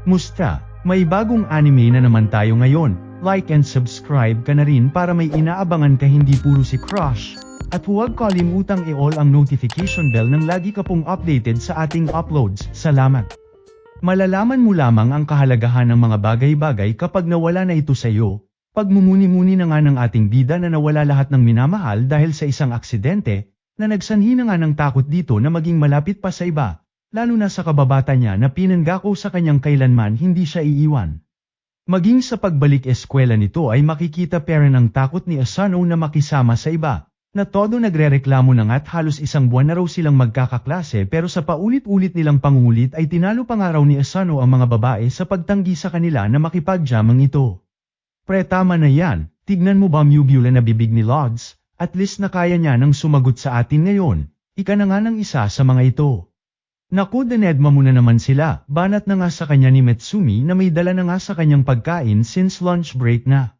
Musta? May bagong anime na naman tayo ngayon. Like and subscribe ka na rin para may inaabangan ka hindi puro si Crush. At huwag kalimutang i-all ang notification bell nang lagi ka pong updated sa ating uploads. Salamat! Malalaman mo lamang ang kahalagahan ng mga bagay-bagay kapag nawala na ito sa iyo. Pagmumuni-muni na nga ng ating bida na nawala lahat ng minamahal dahil sa isang aksidente, na nagsanhi na nga ng takot dito na maging malapit pa sa iba, lalo na sa kababata niya na pinanggako sa kanyang kailanman hindi siya iiwan. Maging sa pagbalik eskwela nito ay makikita pa rin ang takot ni Asano na makisama sa iba, na todo nagrereklamo na nga't halos isang buwan na raw silang magkakaklase pero sa paulit-ulit nilang pangungulit ay tinalo pa nga raw ni Asano ang mga babae sa pagtanggi sa kanila na makipag-jamang ito. Pre, tama na yan, tignan mo ba mubula na bibig ni Lods, at least na kaya niya nang sumagot sa atin ngayon, ika na nga ng isa sa mga ito. Naku, dinedma mo na naman sila, banat na nga sa kanya ni Metsumi na may dala na nga sa kanyang pagkain since lunch break na.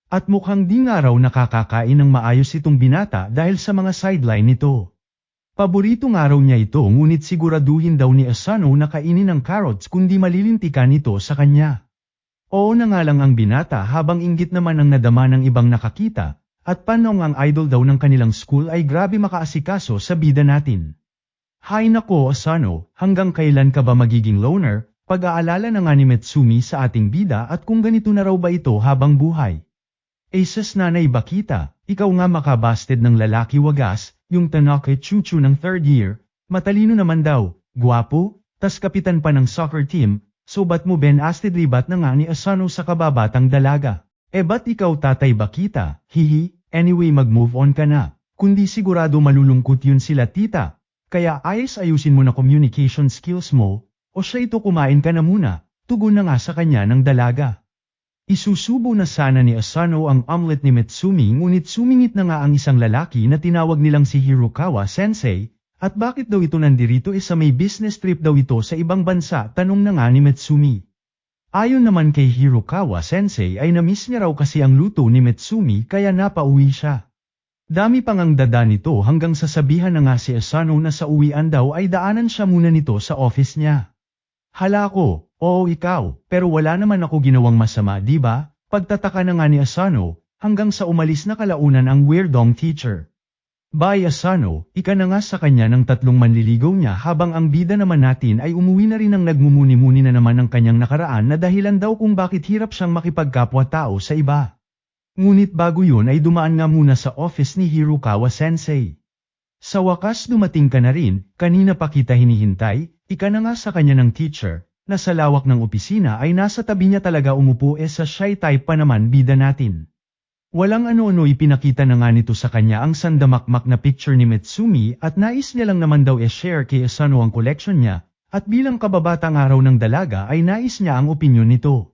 At mukhang di nga raw nakakakain ng maayos itong binata dahil sa mga sideline nito. Paborito nga raw niya ito ngunit siguraduhin daw ni Asano na kainin ng carrots kundi malilintikan ito sa kanya. Oo na nga lang ang binata habang inggit naman ang nadama ng ibang nakakita, at panong ang idol daw ng kanilang school ay grabe makaasikaso sa bida natin. Hay nako Asano, hanggang kailan ka ba magiging loner? Pag-aalala na nga ni Metsumi sa ating bida at kung ganito na raw ba ito habang buhay. Sus nanay Bakita, ikaw nga makabasted ng lalaki wagas, yung Tanaka Chuchu ng 3rd year, matalino naman daw, gwapo, tas kapitan pa ng soccer team, so ba't mo Ben asted libat na nga ni Asano sa kababatang dalaga? Ba't ikaw tatay Bakita, hihi, anyway mag-move on ka na, kundi sigurado malulungkot yun sila tita. Kaya ayusin mo na communication skills mo, o siya ito kumain ka na muna, tugon na nga sa kanya ng dalaga. Isusubo na sana ni Asano ang omelet ni Metsumi ngunit sumingit na nga ang isang lalaki na tinawag nilang si Hirokawa Sensei, at bakit daw ito nandirito sa may business trip daw ito sa ibang bansa tanong na nga ni Metsumi. Ayon naman kay Hirokawa Sensei ay na-miss niya raw kasi ang luto ni Metsumi kaya napauwi siya. Dami pang ang dada nito hanggang sasabihan na nga si Asano na sa uwian daw ay daanan siya muna nito sa office niya. Hala ko, oo ikaw, pero wala naman ako ginawang masama di ba? Pagtataka na nga ni Asano, hanggang sa umalis na kalaunan ang weirdong teacher. Bye Asano, ika na nga sa kanya ng 3 manliligaw niya habang ang bida naman natin ay umuwi na rin ang nagmumuni-muni na naman ng kanyang nakaraan na dahilan daw kung bakit hirap siyang makipagkapwa-tao sa iba. Ngunit bago yun ay dumaan nga muna sa office ni Hirokawa Sensei. Sa wakas dumating ka na rin, kanina pa kita hinihintay, ika na nga sa kanya ng teacher, na sa lawak ng opisina ay nasa tabi niya talaga umupo sa shy type pa naman bida natin. Walang ano-ano ipinakita na nga nito sa kanya ang sandamakmak na picture ni Metsumi at nais niya lang naman daw share kay Asano ang collection niya, at bilang kababatang araw ng dalaga ay nais niya ang opinyon nito.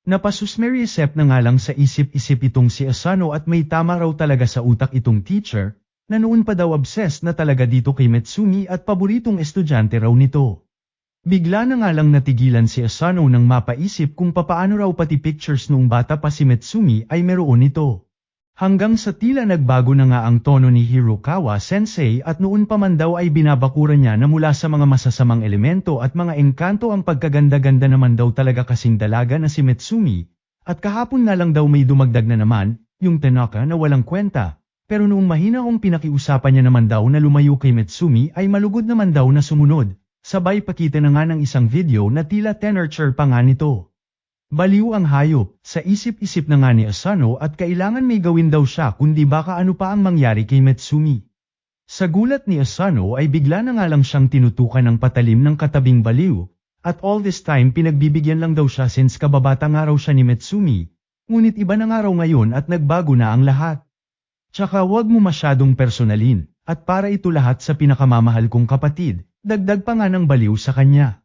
Napasusmeriesep na nga lang sa isip-isip itong si Asano at may tama raw talaga sa utak itong teacher, na noon pa daw obsessed na talaga dito kay Metsumi at paboritong estudyante raw nito. Bigla na nga lang natigilan si Asano nang mapaisip kung papaano raw pati pictures noong bata pa si Metsumi ay meron nito. Hanggang sa tila nagbago na nga ang tono ni Hirokawa Sensei at noon pa man daw ay binabakuran niya na mula sa mga masasamang elemento at mga engkanto ang pagkaganda-ganda naman daw talaga kasing dalaga na si Metsumi, at kahapon na lang daw may dumagdag na naman, yung Tanaka na walang kwenta, pero noong mahina kong pinakiusapan niya naman daw na lumayo kay Metsumi ay malugod naman daw na sumunod, sabay pakita na nga ng isang video na tila tenorture pa nga nito. Baliw ang hayop, sa isip-isip na nga ni Asano at kailangan may gawin daw siya kundi baka ano pa ang mangyari kay Metsumi. Sa gulat ni Asano ay bigla na nga lang siyang tinutukan ng patalim ng katabing baliw, at all this time pinagbibigyan lang daw siya since kababata nga raw siya ni Metsumi, ngunit iba na nga raw ngayon at nagbago na ang lahat. Tsaka wag mo masyadong personalin, at para ito lahat sa pinakamamahal kong kapatid, dagdag pa nga ng baliw sa kanya.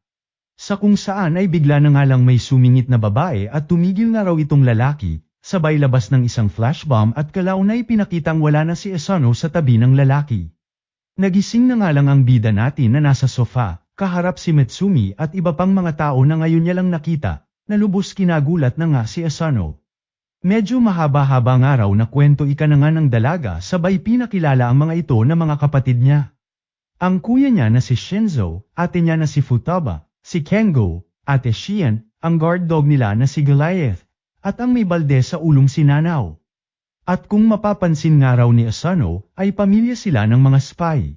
Sa kung saan ay bigla na nga lang may sumingit na babae at tumigil na raw itong lalaki, sabay labas ng isang flashbomb at kalaunay pinakitang wala na si Asano sa tabi ng lalaki. Nagising na nga lang ang bida natin na nasa sofa, kaharap si Metsumi at iba pang mga tao na ngayon niya lang nakita, na lubos kinagulat na nga si Asano. Medyo mahaba-haba nga raw na kwento ika na nga ng dalaga sabay pinakilala ang mga ito na mga kapatid niya. Ang kuya niya na si Shinzo, ate niya na si Futaba, si Kengo, ate Shian, ang guard dog nila na si Goliath, at ang may balde sa ulong si Nanaw. At kung mapapansin nga raw ni Asano, ay pamilya sila ng mga spy.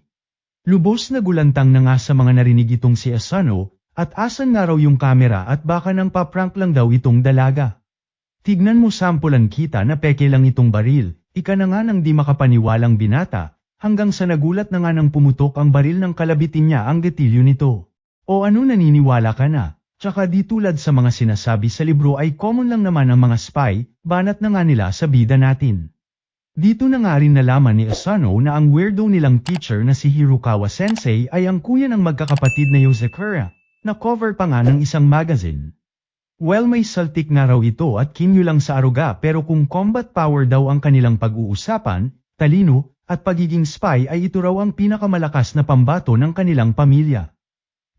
Lubos na gulantang na nga sa mga narinig itong si Asano, at asan nga raw yung kamera at baka nang paprank lang daw itong dalaga. Tignan mo sampulan kita na peke lang itong baril, ika na nga nang di makapaniwalang binata, hanggang sa nagulat na nga nang pumutok ang baril ng kalabitin niya ang gatilyo nito. O ano naniniwala ka na? Tsaka di tulad sa mga sinasabi sa libro ay common lang naman ang mga spy, banat na nga nila sa bida natin. Dito na nga rin nalaman ni Asano na ang weirdo nilang teacher na si Hirokawa Sensei ay ang kuya ng magkakapatid na Yozakura, na cover pa nga ng isang magazine. Well, may saltik nga raw ito at kinyo lang sa aruga, pero kung combat power daw ang kanilang pag-uusapan, talino, at pagiging spy ay ito raw ang pinakamalakas na pambato ng kanilang pamilya.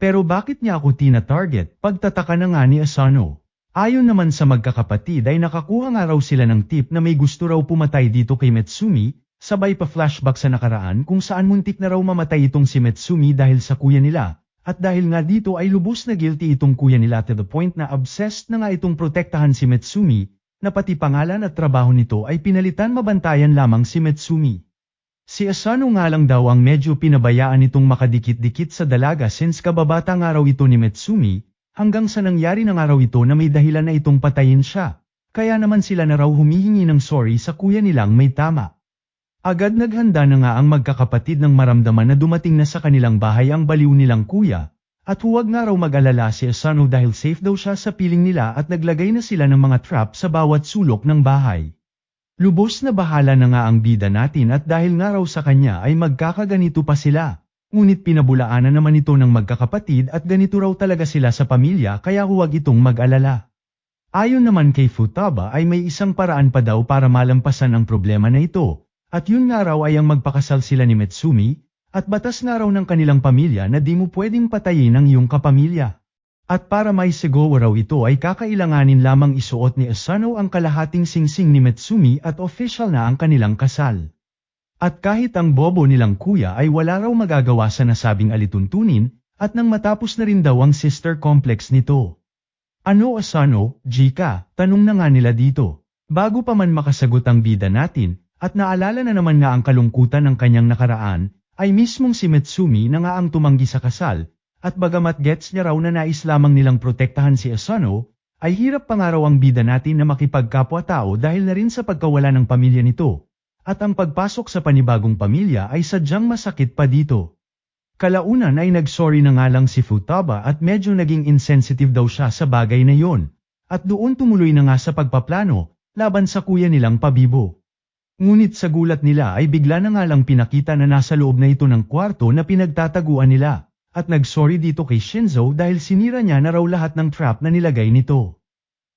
Pero bakit niya ako tina-target? Pagtataka na nga ni Asano. Ayon naman sa magkakapatid ay nakakuha nga raw sila ng tip na may gusto raw pumatay dito kay Metsumi, sabay pa flashback sa nakaraan kung saan muntik na raw mamatay itong si Metsumi dahil sa kuya nila. At dahil nga dito ay lubos na guilty itong kuya nila to the point na obsessed na nga itong protektahan si Metsumi, na pati pangalan at trabaho nito ay pinalitan mabantayan lamang si Metsumi. Si Asano nga lang daw ang medyo pinabayaan itong makadikit-dikit sa dalaga since kababata nga raw ito ni Metsumi, hanggang sa nangyari na nga raw ito na may dahilan na itong patayin siya, kaya naman sila na raw humihingi ng sorry sa kuya nilang may tama. Agad naghanda na nga ang magkakapatid ng maramdaman na dumating na sa kanilang bahay ang baliw nilang kuya, at huwag nga raw mag-alala si Asano dahil safe daw siya sa piling nila at naglagay na sila ng mga trap sa bawat sulok ng bahay. Lubos na bahala na nga ang bida natin at dahil nga raw sa kanya ay magkakaganito pa sila, ngunit pinabulaanan naman ito ng magkakapatid at ganito raw talaga sila sa pamilya kaya huwag itong mag-alala. Ayon naman kay Futaba ay may isang paraan pa daw para malampasan ang problema na ito. At yun nga raw ay ang magpakasal sila ni Metsumi, at batas nga raw ng kanilang pamilya na di mo pwedeng patayin ang iyong kapamilya. At para may sigaw raw ito ay kakailanganin lamang isuot ni Asano ang kalahating singsing ni Metsumi at official na ang kanilang kasal. At kahit ang bobo nilang kuya ay wala raw magagawa sa nasabing alituntunin, at nang matapos na rin daw ang sister complex nito. Ano Asano, Jika? Tanong na nga nila dito. Bago pa man makasagot ang bida natin, at naalala na naman nga ang kalungkutan ng kanyang nakaraan, ay mismong si Metsumi na nga ang tumanggi sa kasal, at bagamat gets niya raw na nais lamang nilang protektahan si Asano, ay hirap pa nga raw ang bida natin na makipagkapwa-tao dahil na rin sa pagkawala ng pamilya nito. At ang pagpasok sa panibagong pamilya ay sadyang masakit pa dito. Kalaunan ay nagsorry na nga lang si Futaba at medyo naging insensitive daw siya sa bagay na yon, at doon tumuloy na nga sa pagpaplano, laban sa kuya nilang pabibo. Ngunit sa gulat nila ay bigla na nga lang pinakita na nasa loob na ito ng kwarto na pinagtataguan nila, at nagsorry dito kay Shinzo dahil sinira niya na raw lahat ng trap na nilagay nito.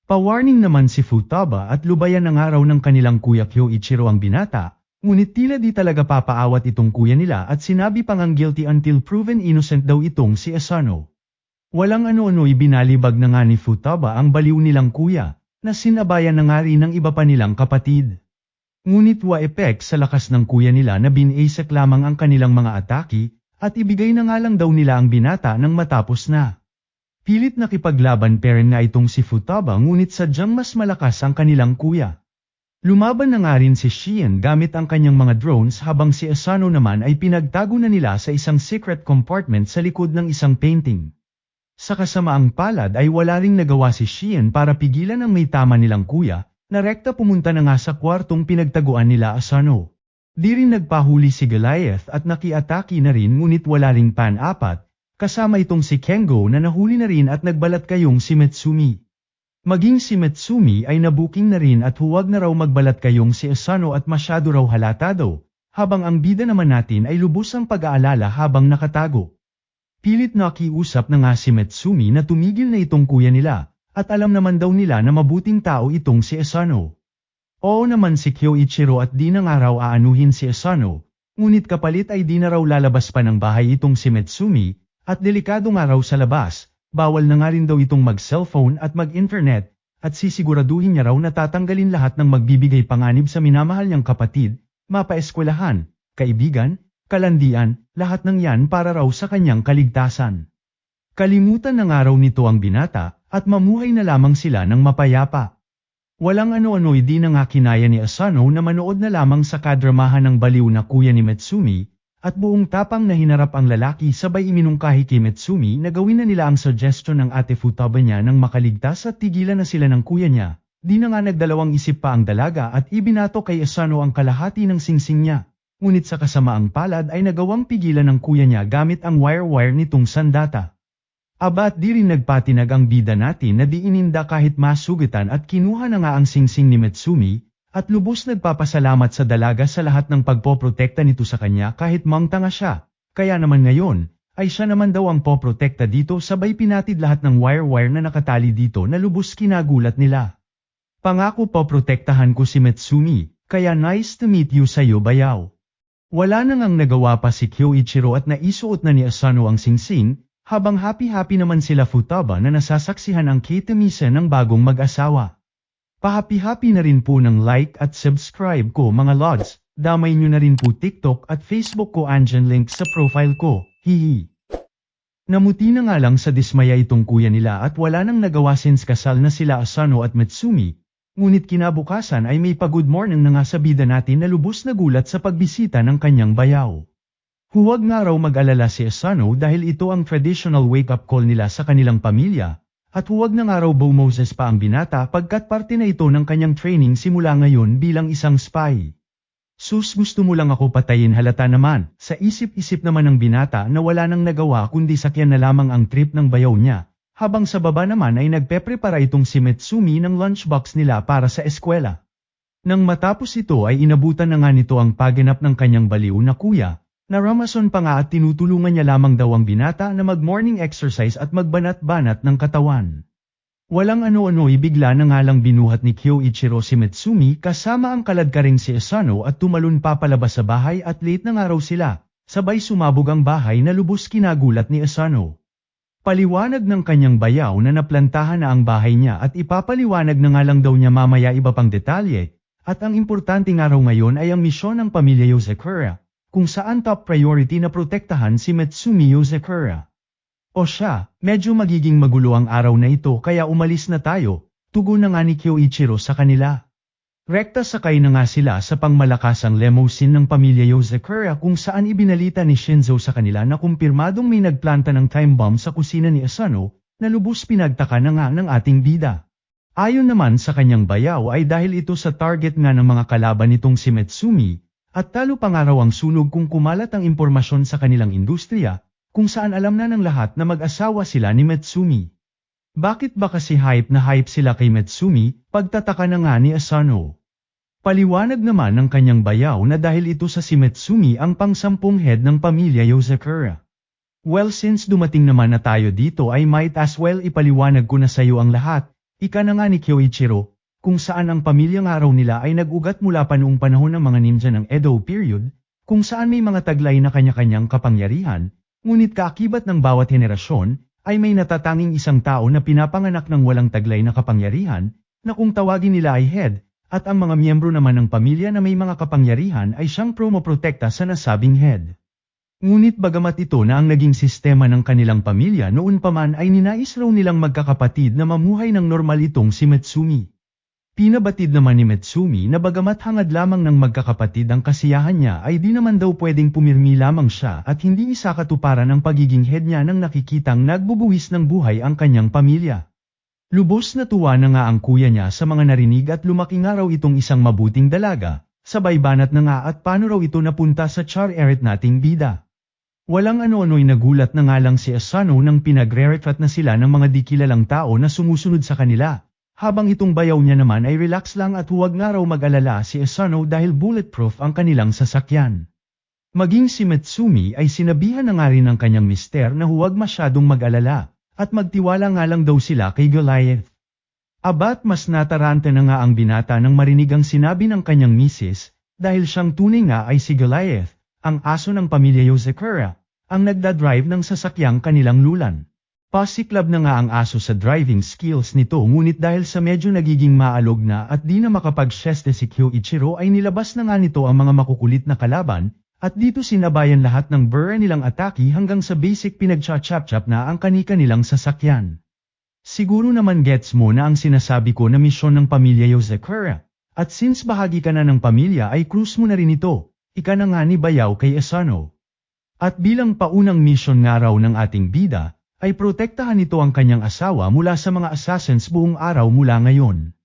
Pa-warning naman si Futaba at lubayan na nga raw ng kanilang kuya Kyoichiro ang binata, ngunit tila di talaga papaawat itong kuya nila at sinabi pang ang guilty until proven innocent daw itong si Asano. Walang ano-ano ibinalibag na nga ni Futaba ang baliw nilang kuya, na sinabayan na nga rin ng iba pa nilang kapatid. Ngunit wa-epek sa lakas ng kuya nila na binasek lamang ang kanilang mga atake, at ibigay na nga lang daw nila ang binata nang matapos na. Pilit nakipaglaban pero nga itong si Futaba ngunit sadyang mas malakas ang kanilang kuya. Lumaban na nga rin si Shien gamit ang kanyang mga drones habang si Asano naman ay pinagtago na nila sa isang secret compartment sa likod ng isang painting. Sa kasamaang palad ay wala ring nagawa si Shien para pigilan ang may tama nilang kuya, na rekta pumunta na nga sa kwartong pinagtaguan nila Asano. Di rin nagpahuli si Goliath at nakiatake na rin ngunit wala ring pan-apat, kasama itong si Kengo na nahuli na rin at nagbalat kayong si Metsumi. Maging si Metsumi ay nabuking na rin at huwag na raw magbalat kayong si Asano at masyado raw halata daw, habang ang bida naman natin ay lubos ang pag-aalala habang nakatago. Pilit nakiusap na nga si Metsumi na tumigil na itong kuya nila. At alam naman daw nila na mabuting tao itong si Asano. Oo naman si Kyoichiro at di na nga raw aanuhin si Asano, ngunit kapalit ay di na raw lalabas pa ng bahay itong si Metsumi, at delikado nga raw sa labas, bawal na nga rin daw itong mag-cellphone at mag-internet, at sisiguraduhin niya raw na tatanggalin lahat ng magbibigay panganib sa minamahal niyang kapatid, mapaeskwelahan, kaibigan, kalandian, lahat ng yan para raw sa kanyang kaligtasan. Kalimutan na nga raw nito ang binata, at mamuhay na lamang sila ng mapayapa. Walang ano-ano'y di na nga kinaya ni Asano na manood na lamang sa kadramahan ng baliw na kuya ni Mitsumi, at buong tapang na hinarap ang lalaki sabay iminungkahi kay Mitsumi na gawin na nila ang suggestion ng ate Futaba niya nang makaligtas at tigilan na sila ng kuya niya. Di na nga nagdalawang isip pa ang dalaga at ibinato kay Asano ang kalahati ng singsing niya. Ngunit sa kasamaang palad ay nagawang pigilan ng kuya niya gamit ang wire-wire nitong sandata. Aba at di rin nagpatinag ang bida natin na di ininda kahit masugitan at kinuha na nga ang singsing ni Mitsumi, at lubos nagpapasalamat sa dalaga sa lahat ng pagpoprotekta nito sa kanya kahit mangtanga siya. Kaya naman ngayon, ay siya naman daw ang poprotekta dito sabay pinatid lahat ng wire-wire na nakatali dito na lubos kinagulat nila. Pangako poprotektahan ko si Mitsumi, kaya nice to meet you sa'yo bayaw. Wala nang ang nagawa pa si Kyoichiro at naisuot na ni Asano ang singsing, habang happy-happy naman sila Futaba na nasasaksihan ang kitamisa ng bagong mag-asawa. Pahappy-happy na rin po ng like at subscribe ko mga lods, damay nyo na rin po TikTok at Facebook ko andyan link sa profile ko, hihi. Namuti na nga lang sa dismaya itong kuya nila at wala nang nagawa since kasal na sila Asano at Mitsumi, ngunit kinabukasan ay may pa-good morning na nga sa bida natin na lubos na gulat sa pagbisita ng kanyang bayaw. Huwag nga raw mag-alala si Asano dahil ito ang traditional wake-up call nila sa kanilang pamilya, at huwag na nga raw bumoses pa ang binata pagkat parte na ito ng kanyang training simula ngayon bilang isang spy. Sus gusto mo lang ako patayin halata naman, sa isip-isip naman ng binata na wala nang nagawa kundi sakyan na lamang ang trip ng bayaw niya, habang sa baba naman ay nagpeprepara itong si Mitsumi ng lunchbox nila para sa eskwela. Nang matapos ito ay inabutan na nga nito ang paganap ng kanyang baliw na kuya, na Ramason pa nga at tinutulungan niya lamang daw ang binata na mag-morning exercise at magbanat-banat ng katawan. Walang ano-ano'y bigla na nga lang binuhat ni Kyoichiro si Mitsumi kasama ang kaladkaring si Asano at tumalon papalabas sa bahay at late na nga raw sila, sabay sumabog ang bahay na lubos kinagulat ni Asano. Paliwanag ng kanyang bayaw na naplantahan na ang bahay niya at ipapaliwanag na nga lang daw niya mamaya iba pang detalye, at ang importante nga raw ngayon ay ang misyon ng pamilya Yozakura, kung saan top priority na protektahan si Mitsumi Yozakura. O siya, medyo magiging magulo ang araw na ito kaya umalis na tayo, tugon na nga ni Kyoichiro sa kanila. Rekta sakay na nga sila sa pangmalakasang limousine ng pamilya Yozakura kung saan ibinalita ni Shinzo sa kanila na kumpirmadong may nagplanta ng time bomb sa kusina ni Asano, na lubos pinagtaka na nga ng ating bida. Ayon naman sa kanyang bayaw ay dahil ito sa target nga ng mga kalaban nitong si Mitsumi, at talo pa nga raw ang sunog kung kumalat ang impormasyon sa kanilang industriya, kung saan alam na ng lahat na mag-asawa sila ni Mitsumi. Bakit ba kasi hype na hype sila kay Mitsumi, pagtataka na nga ni Asano. Paliwanag naman ng kanyang bayaw na dahil ito sa si Mitsumi ang pang-10 head ng pamilya Yozakura. Well since dumating naman na tayo dito ay might as well ipaliwanag ko na sa iyo ang lahat, ika na nga ni Kyoichiro, kung saan ang pamilyang araw nila ay nag-ugat mula pa noong panahon ng mga ninja ng Edo period, kung saan may mga taglay na kanya-kanyang kapangyarihan, ngunit kaakibat ng bawat henerasyon, ay may natatanging isang tao na pinapanganak ng walang taglay na kapangyarihan, na kung tawagin nila ay head, at ang mga miyembro naman ng pamilya na may mga kapangyarihan ay siyang promoprotekta sa nasabing head. Ngunit bagamat ito na ang naging sistema ng kanilang pamilya noon pa man ay ninais raw nilang magkakapatid na mamuhay ng normal itong si Mitsumi. Pinabatid naman ni Mitsumi na bagamat hangad lamang ng magkakapatid ang kasiyahan niya ay di naman daw pwedeng pumirmi lamang siya at hindi isakatuparan ang pagiging head niya nang nakikitang nagbubuwis ng buhay ang kanyang pamilya. Lubos na tuwa na nga ang kuya niya sa mga narinig at lumaki nga raw itong isang mabuting dalaga, sabay banat na nga at paano raw ito napunta sa char-eret nating bida. Walang ano-ano'y nagulat na nga lang si Asano nang pinagre-retrat na sila ng mga di kilalang tao na sumusunod sa kanila. Habang itong bayaw niya naman ay relax lang at huwag nga raw mag-alala si Asano dahil bulletproof ang kanilang sasakyan. Maging si Mitsumi ay sinabihan na nga rin ng kanyang mister na huwag masyadong mag-alala, at magtiwala nga lang daw sila kay Goliath. Abat mas nataranta na nga ang binata nang marinig ang sinabi ng kanyang misis, dahil siyang tunay nga ay si Goliath, ang aso ng pamilya Yozakura, ang nagdadrive ng sasakyang kanilang lulan. Pasiklab na nga ang aso sa driving skills nito ngunit dahil sa medyo nagiging maalog na at di na makapag-sheste si Kyoichiro ay nilabas na nga nito ang mga makukulit na kalaban, at dito sinabayan lahat ng burra nilang atake hanggang sa basic pinagcha-chap-chap na ang kani-kanilang sasakyan. Siguro naman gets mo na ang sinasabi ko na misyon ng pamilya Yozakura. At since bahagi ka na ng pamilya ay cruise mo na rin ito, ika na nga ni Bayaw kay Asano. At bilang paunang misyon nga raw ng ating bida, ay protektahan nito ang kanyang asawa mula sa mga assassins buong araw mula ngayon.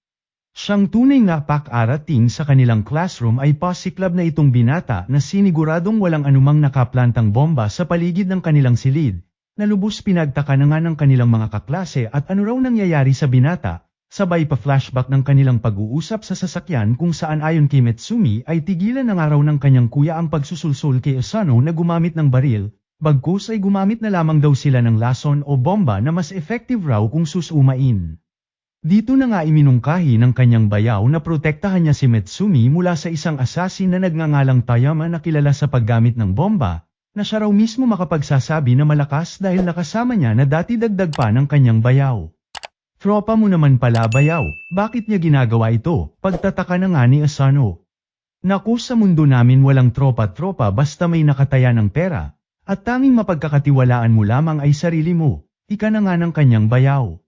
Siyang tunay na pak-arating sa kanilang classroom ay pasiklab na itong binata na siniguradong walang anumang nakaplantang bomba sa paligid ng kanilang silid, na lubos pinagtaka na nga ng kanilang mga kaklase at ano raw nangyayari sa binata, sabay pa flashback ng kanilang pag-uusap sa sasakyan kung saan ayon kay Metsumi ay tigilan na nga raw ng kanyang kuya ang pagsusulsul kay Asano na gumamit ng baril, bagkus ay gumamit na lamang daw sila ng lason o bomba na mas effective raw kung susumain. Dito na nga iminungkahi ng kanyang bayaw na protektahan niya si Metsumi mula sa isang assassin na nagngangalang Tayama na kilala sa paggamit ng bomba, na siya raw mismo makapagsasabi na malakas dahil nakasama niya na dati dagdag pa ng kanyang bayaw. Tropa mo naman pala bayaw, bakit niya ginagawa ito? Pagtataka na nga ni Asano. Naku, sa mundo namin walang tropa-tropa basta may nakataya ng pera, at tanging mapagkakatiwalaan mo lamang ay sarili mo, ika na nga ng kanyang bayaw.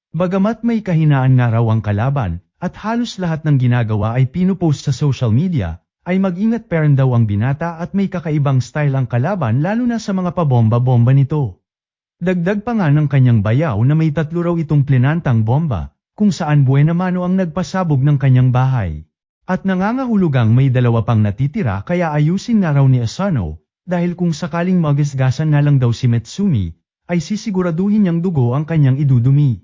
Bagamat may kahinaan nga raw ang kalaban, at halos lahat ng ginagawa ay pinupost sa social media, ay mag-ingat pa rin daw ang binata at may kakaibang style ang kalaban lalo na sa mga pabomba-bomba nito. Dagdag pa nga ng kanyang bayaw na may 3 raw itong plinantang bomba, kung saan buena mano ang nagpasabog ng kanyang bahay. At nangangahulugang may 2 pang natitira kaya ayusin nga raw ni Asano, dahil kung sakaling magasgasan na lang daw si Metsumi, ay sisiguraduhin niyang dugo ang kanyang idudumi.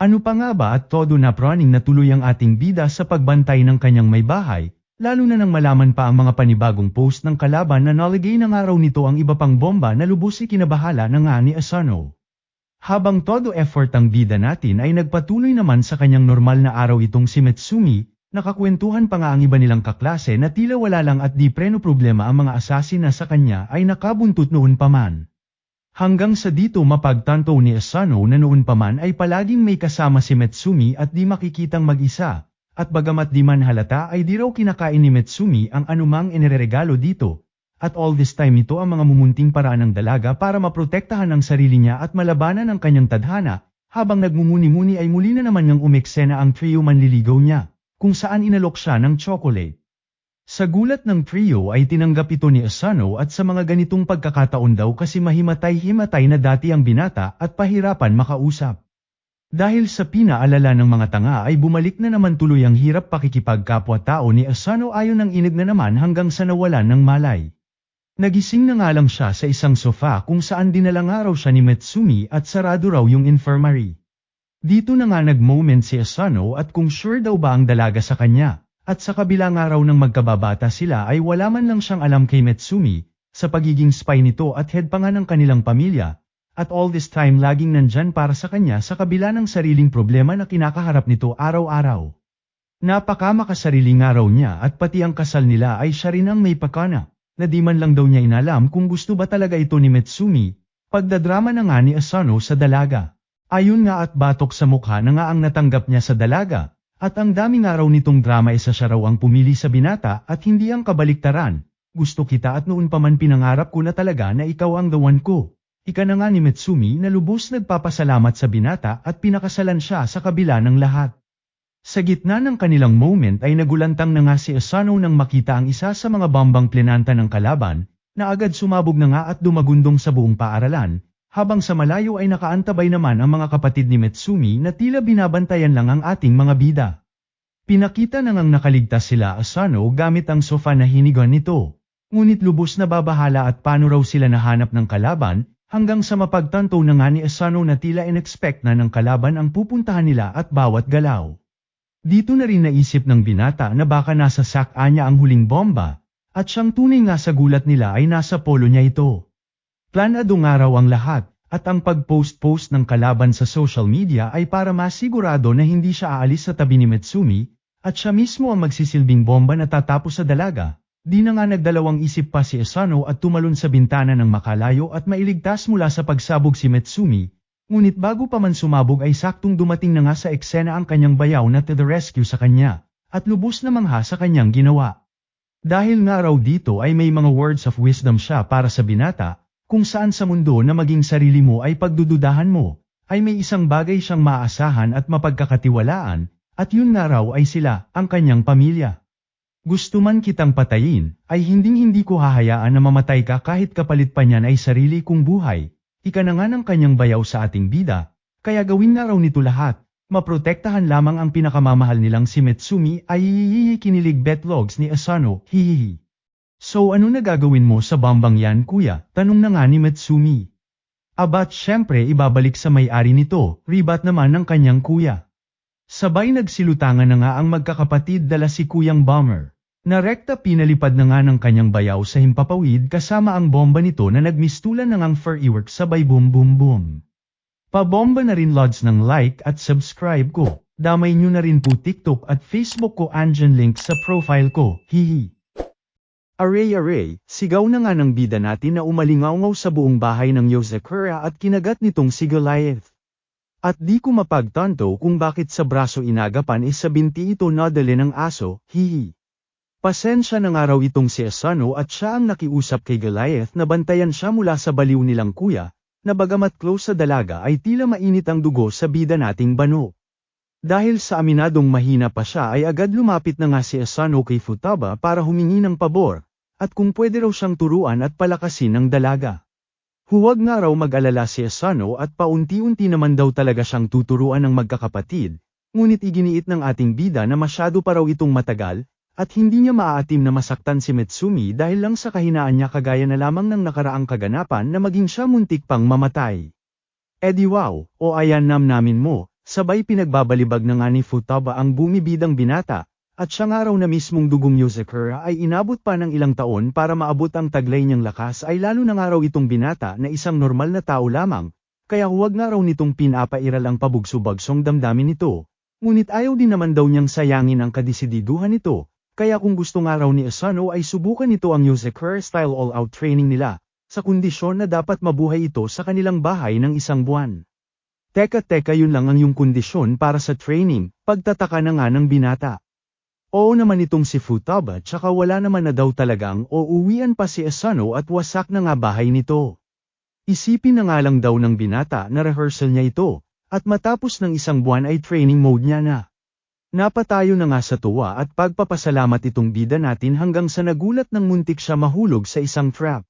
Ano pa nga ba at todo na praning na tuloy ang ating bida sa pagbantay ng kanyang may bahay, lalo na nang malaman pa ang mga panibagong post ng kalaban na nalagay ng araw nito ang iba pang bomba na lubos ikinabahala na nga ni Asano. Habang todo effort ang bida natin ay nagpatuloy naman sa kanyang normal na araw itong si Metsumi, nakakwentuhan pa nga ang iba nilang kaklase na tila wala lang at di preno problema ang mga assassin na sa kanya ay nakabuntot noon pa man. Hanggang sa dito mapagtanto ni Asano na noon pa man ay palaging may kasama si Metsumi at di makikitang mag-isa. At bagamat di man halata ay di raw kinakain ni Metsumi ang anumang inireregalo dito, at all this time ito ang mga mumunting paraan ng dalaga para maprotektahan ang sarili niya at malabanan ang kanyang tadhana, habang nagmumuni-muni ay muli na naman niyang umeksena ang trio manliligaw niya, kung saan inalok siya ng chocolate. Sa gulat ng trio ay tinanggap ito ni Asano at sa mga ganitong pagkakataon daw kasi mahimatay-himatay na dati ang binata at pahirapan makausap. Dahil sa pinaalala ng mga tanga ay bumalik na naman tuloy ang hirap pakikipagkapwa-tao ni Asano ayon ng inig na naman hanggang sa nawalan ng malay. Nagising na nga lang siya sa isang sofa kung saan dinala nga raw siya ni Metsumi at sarado raw yung infirmary. Dito na nga nag-moment si Asano at kung sure daw ba ang dalaga sa kanya, at sa kabila nga raw ng magkababata sila ay wala man lang siyang alam kay Metsumi, sa pagiging spy nito at head pa nga ng kanilang pamilya. At all this time laging nandyan para sa kanya sa kabila ng sariling problema na kinakaharap nito araw-araw. Napaka makasarili nga raw niya at pati ang kasal nila ay siya rin ang may pakana, na di man lang daw niya inalam kung gusto ba talaga ito ni Metsumi, pagdadrama na nga ni Asano sa dalaga. Ayun nga at batok sa mukha na nga ang natanggap niya sa dalaga, at ang dami nga raw nitong drama isa siya raw ang pumili sa binata at hindi ang kabaliktaran, gusto kita at noon pa man pinangarap ko na talaga na ikaw ang the one ko. Ika na nga ni Metsumi na lubos nagpapasalamat sa binata at pinakasalan siya sa kabila ng lahat. Sa gitna ng kanilang moment ay nagulantang na nga si Asano nang makita ang isa sa mga bombang plinanta ng kalaban, na agad sumabog na nga at dumagundong sa buong paaralan, habang sa malayo ay nakaantabay naman ang mga kapatid ni Metsumi na tila binabantayan lang ang ating mga bida. Pinakita na ngang nakaligtas sila Asano gamit ang sofa na hinigan nito, ngunit lubos na babahala at paano raw sila nahanap ng kalaban, hanggang sa mapagtanto na nga ni Asano na tila in-expect na ng kalaban ang pupuntahan nila at bawat galaw. Dito na rin naisip ng binata na baka nasa sak-a niya ang huling bomba, at siyang tunay nga sa gulat nila ay nasa polo niya ito. Planado nga raw ang lahat, at ang pag-post-post ng kalaban sa social media ay para masigurado na hindi siya aalis sa tabi ni Metsumi, at siya mismo ang magsisilbing bomba na tatapos sa dalaga. Di na nga nagdalawang isip pa si Asano at tumalon sa bintana ng makalayo at mailigtas mula sa pagsabog si Metsumi, ngunit bago pa man sumabog ay saktong dumating na nga sa eksena ang kanyang bayaw na to the rescue sa kanya, at lubos na mangha sa kanyang ginawa. Dahil nga raw dito ay may mga words of wisdom siya para sa binata, kung saan sa mundo na maging sarili mo ay pagdududahan mo, ay may isang bagay siyang maasahan at mapagkakatiwalaan, at yun nga raw ay sila, ang kanyang pamilya. Gusto man kitang patayin, ay hinding-hindi ko hahayaan na mamatay ka kahit kapalit pa niyan ay sarili kong buhay. Ika na nga ng kanyang bayaw sa ating bida, kaya gawin nga raw nito lahat. Maprotektahan lamang ang pinakamamahal nilang si Metsumi ay kinilig betlogs ni Asano, hihihi. So ano na gagawin mo sa bambang yan kuya? Tanong na nga ni Metsumi. Abat syempre ibabalik sa may-ari nito, ribat naman ng kanyang kuya. Sabay nagsilutangan na nga ang magkakapatid dala si Kuyang Bomber. Narekta pinalipad na nga ng kanyang bayaw sa himpapawid kasama ang bomba nito na nagmistulan ng ang fireworks sabay boom boom boom. Pabomba na rin lods ng like at subscribe ko. Damay nyo na rin po TikTok at Facebook ko, andyan link sa profile ko, hihi. Aray, sigaw na nga ng bida natin na umalingaw sa buong bahay ng Yozakura at kinagat nitong si Goliath. At di ko mapagtanto kung bakit sa braso inagapan sa binti ito nadali ng aso, hihi. Pasensya na nga raw itong si Asano at siya ang nakiusap kay Goliath na bantayan siya mula sa baliw nilang kuya, na bagamat close sa dalaga ay tila mainit ang dugo sa bida nating Bano. Dahil sa aminadong mahina pa siya ay agad lumapit na nga si Asano kay Futaba para humingi ng pabor, at kung pwede raw siyang turuan at palakasin ng dalaga. Huwag nga raw mag-alala si Asano at paunti-unti naman daw talaga siyang tuturuan ng magkakapatid, ngunit iginiit ng ating bida na masyado pa raw itong matagal, at hindi niya maaatim na masaktan si Metsumi dahil lang sa kahinaan niya kagaya na lamang ng nakaraang kaganapan na maging siya muntik pang mamatay. Edi wow, o ayan namin mo, sabay pinagbabalibag na nga ni Futaba ang bumibidang binata, at siya nga raw na mismong dugong Yozakura ay inabot pa ng ilang taon para maabot ang taglay niyang lakas ay lalo na nga raw itong binata na isang normal na tao lamang, kaya huwag nga raw nitong pinapairal ang pabugso-bagsong damdamin nito, ngunit ayaw din naman daw niyang sayangin ang kadesididuhan nito. Kaya kung gusto nga raw ni Asano ay subukan nito ang Yozakura style all-out training nila, sa kondisyon na dapat mabuhay ito sa kanilang bahay ng isang buwan. Teka yun lang ang yung kondisyon para sa training, pagtataka na nga ng binata. Oo naman itong si Futaba tsaka wala naman na daw talagang uuwian pa si Asano at wasak na nga bahay nito. Isipin na nga lang daw ng binata na rehearsal niya ito, at matapos ng isang buwan ay training mode niya na. Napatayo na nga sa tuwa at pagpapasalamat itong bida natin hanggang sa nagulat ng muntik siya mahulog sa isang trap.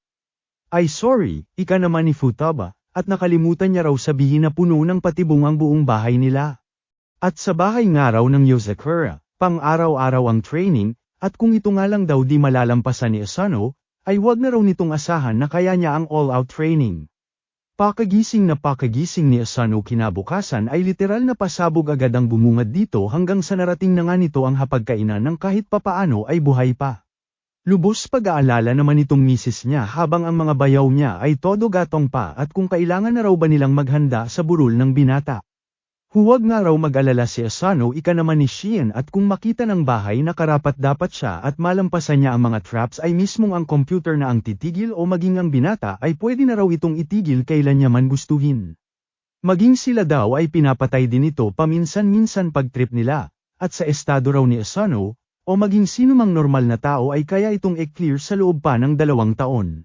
Ay sorry, ika naman ni Futaba, at nakalimutan niya raw sabihin na puno ng patibong ang buong bahay nila. At sa bahay nga raw ng Yozakura, pang-araw-araw ang training, at kung ito nga lang daw di malalampasan ni Asano, ay wag na raw nitong asahan na kaya niya ang all-out training. Pakagising ni Asano kinabukasan ay literal na pasabog agad ang bumungad dito hanggang sa narating na nga nito ang hapagkainan ng kahit papaano ay buhay pa. Lubos pag-aalala naman itong misis niya habang ang mga bayaw niya ay todo gatong pa at kung kailangan na raw ba nilang maghanda sa burol ng binata. Huwag nga raw mag-alala si Asano ika naman ni Shien at kung makita ng bahay na karapat-dapat siya at malampasan niya ang mga traps ay mismong ang computer na ang titigil o maging ang binata ay pwede na raw itong itigil kailan niya man gustuhin. Maging sila daw ay pinapatay din ito paminsan-minsan pag trip nila, at sa estado raw ni Asano, o maging sino mang normal na tao ay kaya itong i-clear sa loob pa ng 2 taon.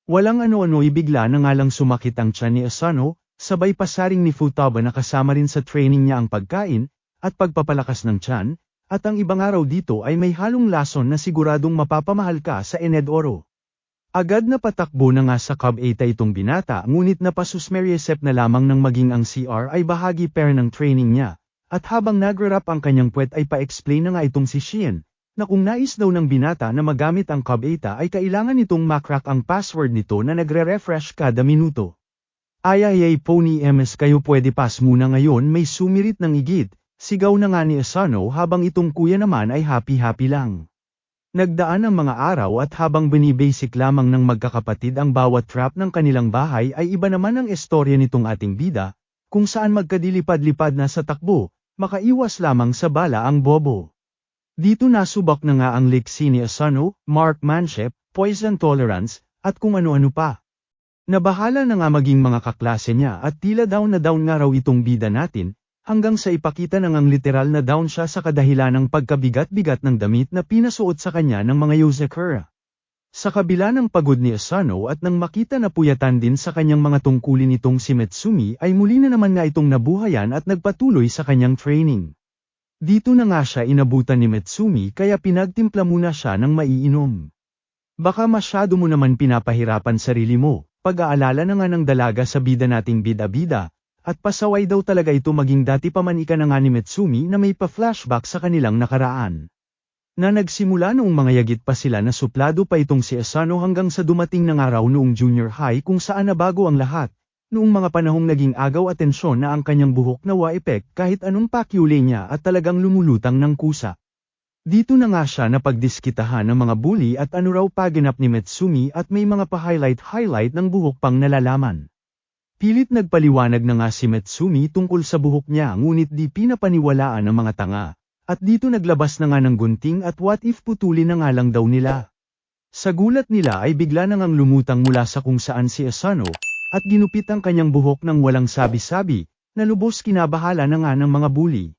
Walang ano-ano ibigla na nga lang sumakit ang tiyan ni Asano, sabay pasaring ni Futaba na kasama rin sa training niya ang pagkain, at pagpapalakas ng tiyan, at ang ibang araw dito ay may halong lason na siguradong mapapamahal ka sa Ened Oro. Agad na patakbo na nga sa Cub 8 itong binata ngunit napasusmeriesep na lamang ng maging ang CR ay bahagi pair ng training niya, at habang nagrarap ang kanyang puwet ay pa-explain na nga itong si Shien, na kung nais daw ng binata na magamit ang Cub 8 ay kailangan nitong makrak ang password nito na nagre-refresh kada minuto. Ayayay Pony MS kayo pwede pass muna ngayon may sumirit ng igit, sigaw na nga ni Asano habang itong kuya naman ay happy-happy lang. Nagdaan ang mga araw at habang binibasic lamang ng magkakapatid ang bawat trap ng kanilang bahay ay iba naman ang istorya nitong ating bida, kung saan magkadilipad-lipad na sa takbo, makaiwas lamang sa bala ang bobo. Dito nasubak na nga ang liksi ni Asano, marksmanship, poison tolerance, at kung ano-ano pa. Nabahala na nga maging mga kaklase niya at tila down na down nga raw itong bida natin, hanggang sa ipakita na ngang literal na down siya sa kadahilan ng pagkabigat-bigat ng damit na pinasuot sa kanya ng mga Yozakura. Sa kabila ng pagod ni Asano at nang makita na puyatan din sa kanyang mga tungkulin nitong si Metsumi ay muli na naman nga itong nabuhayan at nagpatuloy sa kanyang training. Dito na nga siya inabutan ni Metsumi kaya pinagtimpla muna siya ng maiinom. Baka masyado mo naman pinapahirapan sarili mo, pag-aalala na nga ng dalaga sa bida nating bida-bida, at pasaway daw talaga ito maging dati pa man ika na nga ni Metsumi na may pa-flashback sa kanilang nakaraan. Na nagsimula noong mga yagit pa sila na suplado pa itong si Asano hanggang sa dumating ng araw noong junior high kung saan nabago ang lahat, noong mga panahong naging agaw atensyon na ang kanyang buhok na wa-epek kahit anong pakyule niya at talagang lumulutang ng kusa. Dito na nga siya napagdiskitahan ng mga bully at ano raw paganap ni Metsumi at may mga pa-highlight ng buhok pang nalalaman. Pilit nagpaliwanag na nga si Metsumi tungkol sa buhok niya ngunit di pinapaniwalaan ng mga tanga. At dito naglabas na nga ng gunting at what if putulin na nga lang daw nila. Sa gulat nila ay bigla na ngang lumutang mula sa kung saan si Asano, at ginupit ang kanyang buhok ng walang sabi-sabi, na lubos kinabahala na nga ng mga bully.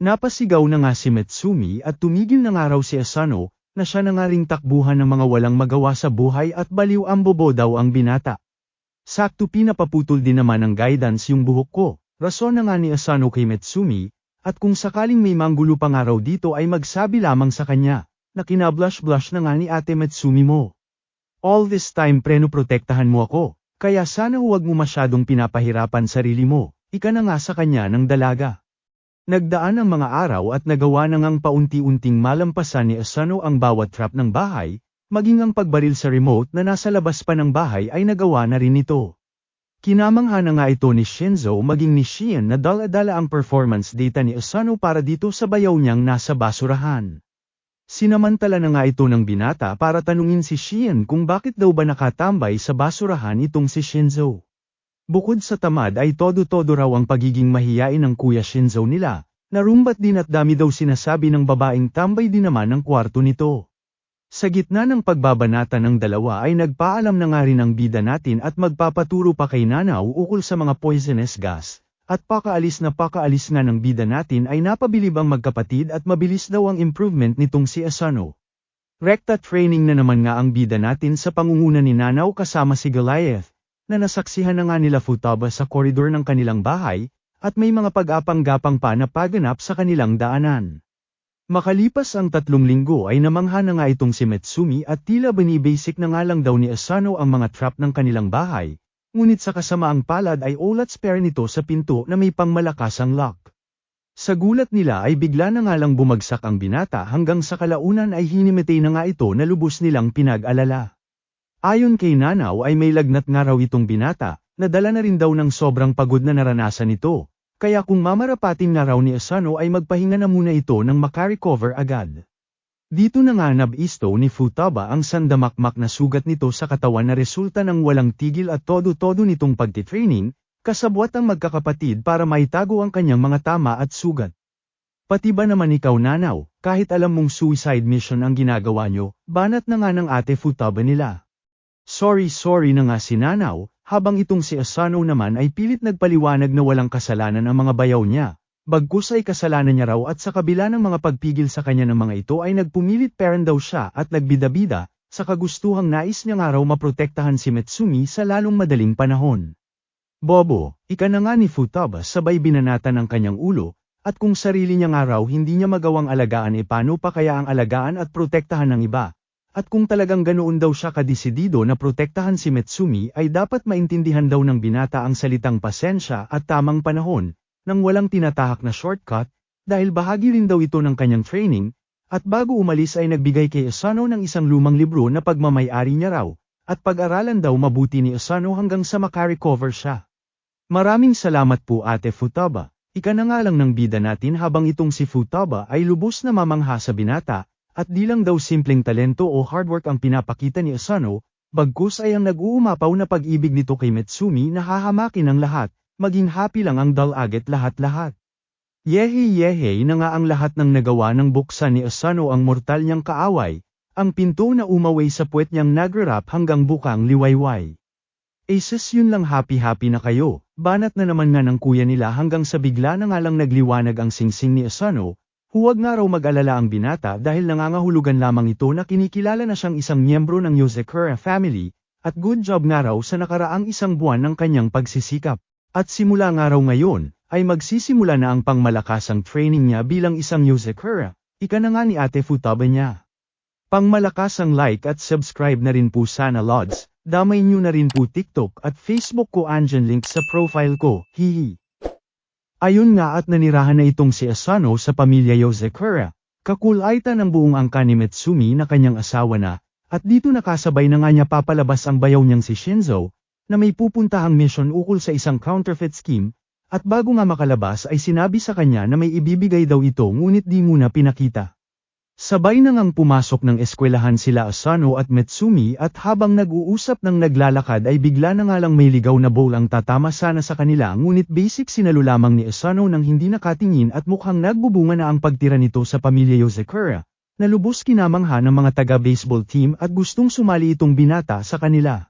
Napasigaw na nga si Metsumi at tumigil na nga raw si Asano, na siya na nga ring takbuhan ng mga walang magawa sa buhay at baliw ang bobo daw ang binata. Sakto pinapaputol din naman ng guidance yung buhok ko, rason na nga ni Asano kay Metsumi. At kung sakaling may manggulo pa nga raw dito ay magsabi lamang sa kanya, na kinablush-blush na nga ni Ate Metsumi mo. All this time prenoprotektahan mo ako, kaya sana huwag mo masyadong pinapahirapan sarili mo, ika na nga sa kanya ng dalaga. Nagdaan ang mga araw at nagawa na ngang paunti-unting malampasan ni Asano ang bawat trap ng bahay, maging ang pagbaril sa remote na nasa labas pa ng bahay ay nagawa na rin ito. Kinamangha na nga ito ni Shinzo maging ni Shion na dala-dala ang performance data ni Asano para dito sa bayaw niyang nasa basurahan. Sinamantala na nga ito ng binata para tanungin si Shion kung bakit daw ba nakatambay sa basurahan itong si Shinzo. Bukod sa tamad ay todo-todo raw ang pagiging mahiyain ng kuya Shinzo nila, narumbat din at dami daw sinasabi ng babaeng tambay din naman ang kwarto nito. Sa gitna ng pagbabanata ng dalawa ay nagpaalam na nga rin ang bida natin at magpapaturo pa kay Nanaw ukol sa mga poisonous gas, at pakaalis nga ng bida natin ay napabilib ang magkapatid at mabilis daw ang improvement nitong si Asano. Rekta training na naman nga ang bida natin sa pangunguna ni Nanaw kasama si Goliath, na nasaksihan na nga nila Futaba sa koridor ng kanilang bahay, at may mga pag-apang-gapang pa na paganap sa kanilang daanan. Makalipas ang 3 linggo ay namangha na nga itong si Metsumi at tila binibasic na nga lang daw ni Asano ang mga trap ng kanilang bahay, ngunit sa kasamaang palad ay ulat spare nito sa pinto na may pangmalakasang lock. Sa gulat nila ay bigla na nga lang bumagsak ang binata hanggang sa kalaunan ay hinimitay na nga ito na lubos nilang pinag-alala. Ayon kay Nanaw ay may lagnat nga raw itong binata, nadala na rin daw ng sobrang pagod na naranasan ito. Kaya kung mamarapatin na raw ni Asano ay magpahinga na muna ito nang makarecover agad. Dito na nga nabisto ni Futaba ang sandamakmak na sugat nito sa katawan na resulta ng walang tigil at todo-todo nitong pagtitraining, kasabwat ang magkakapatid para maitago ang kanyang mga tama at sugat. Pati ba naman ikaw Nanaw, kahit alam mong suicide mission ang ginagawa nyo, banat na nga ng ate Futaba nila. Sorry na nga si Nanaw. Habang itong si Asano naman ay pilit nagpaliwanag na walang kasalanan ang mga bayaw niya, bagkus ay kasalanan niya raw at sa kabila ng mga pagpigil sa kanya ng mga ito ay nagpumilit parent daw siya at nagbida-bida, sa kagustuhang nais niya nga raw maprotektahan si Metsumi sa lalong madaling panahon. Bobo, ika na nga ni Futaba sabay binanatan ang kanyang ulo, at kung sarili niya nga raw hindi niya magawang alagaan paano pa kaya ang alagaan at protektahan ng iba. At kung talagang ganoon daw siya kadesidido na protektahan si Metsumi ay dapat maintindihan daw ng binata ang salitang pasensya at tamang panahon, nang walang tinatahak na shortcut, dahil bahagi rin daw ito ng kanyang training, at bago umalis ay nagbigay kay Asano ng isang lumang libro na pagmamay-ari niya raw, at pag-aralan daw mabuti ni Asano hanggang sa makarecover siya. Maraming salamat po Ate Futaba, ika na nga lang ng bida natin habang itong si Futaba ay lubos na mamangha sa binata, at di lang daw simpleng talento o hard work ang pinapakita ni Asano, bagkus ay ang nag-uumapaw na pag-ibig nito kay Metsumi na hahamakin ang lahat, maging happy lang ang dalaget lahat-lahat. Yehe na nga ang lahat ng nagawa ng buksan ni Asano ang mortal niyang kaaway, ang pinto na umaway sa puwet niyang nagrarap hanggang bukang liwayway. Sis yun lang happy na kayo, banat na naman nga ng kuya nila hanggang sa bigla na nga lang nagliwanag ang singsing ni Asano, Huwag nga raw mag-alala ang binata dahil nangangahulugan lamang ito na kinikilala na siyang isang miyembro ng Yozakura family, at good job nga raw sa nakaraang isang buwan ng kanyang pagsisikap. At simula nga raw ngayon, ay magsisimula na ang pangmalakasang training niya bilang isang Yozakura, ika na nga ni Ate Futaba niya. Pangmalakasang like at subscribe na rin po sana Lods, damay nyo na rin po TikTok at Facebook ko andyan link sa profile ko, hihi. Ayun nga at nanirahan na itong si Asano sa pamilya Yozakura, kakulaitan ng buong angka ni Mitsumi na kanyang asawa na, at dito nakasabay na nga niya papalabas ang bayaw niyang si Shinzo, na may pupuntahang mission ukol sa isang counterfeit scheme, at bago nga makalabas ay sinabi sa kanya na may ibibigay daw ito ngunit di muna pinakita. Sabay na ngang pumasok ng eskwelahan sila Asano at Mitsumi at habang nag-uusap ng naglalakad ay bigla na nga lang may ligaw na bowl ang tatama sana sa kanila ngunit basic sinalo lamang ni Asano nang hindi nakatingin at mukhang nagbubunga na ang pagtira nito sa pamilya Yozakura, na lubos kinamangha ng mga taga-baseball team at gustong sumali itong binata sa kanila.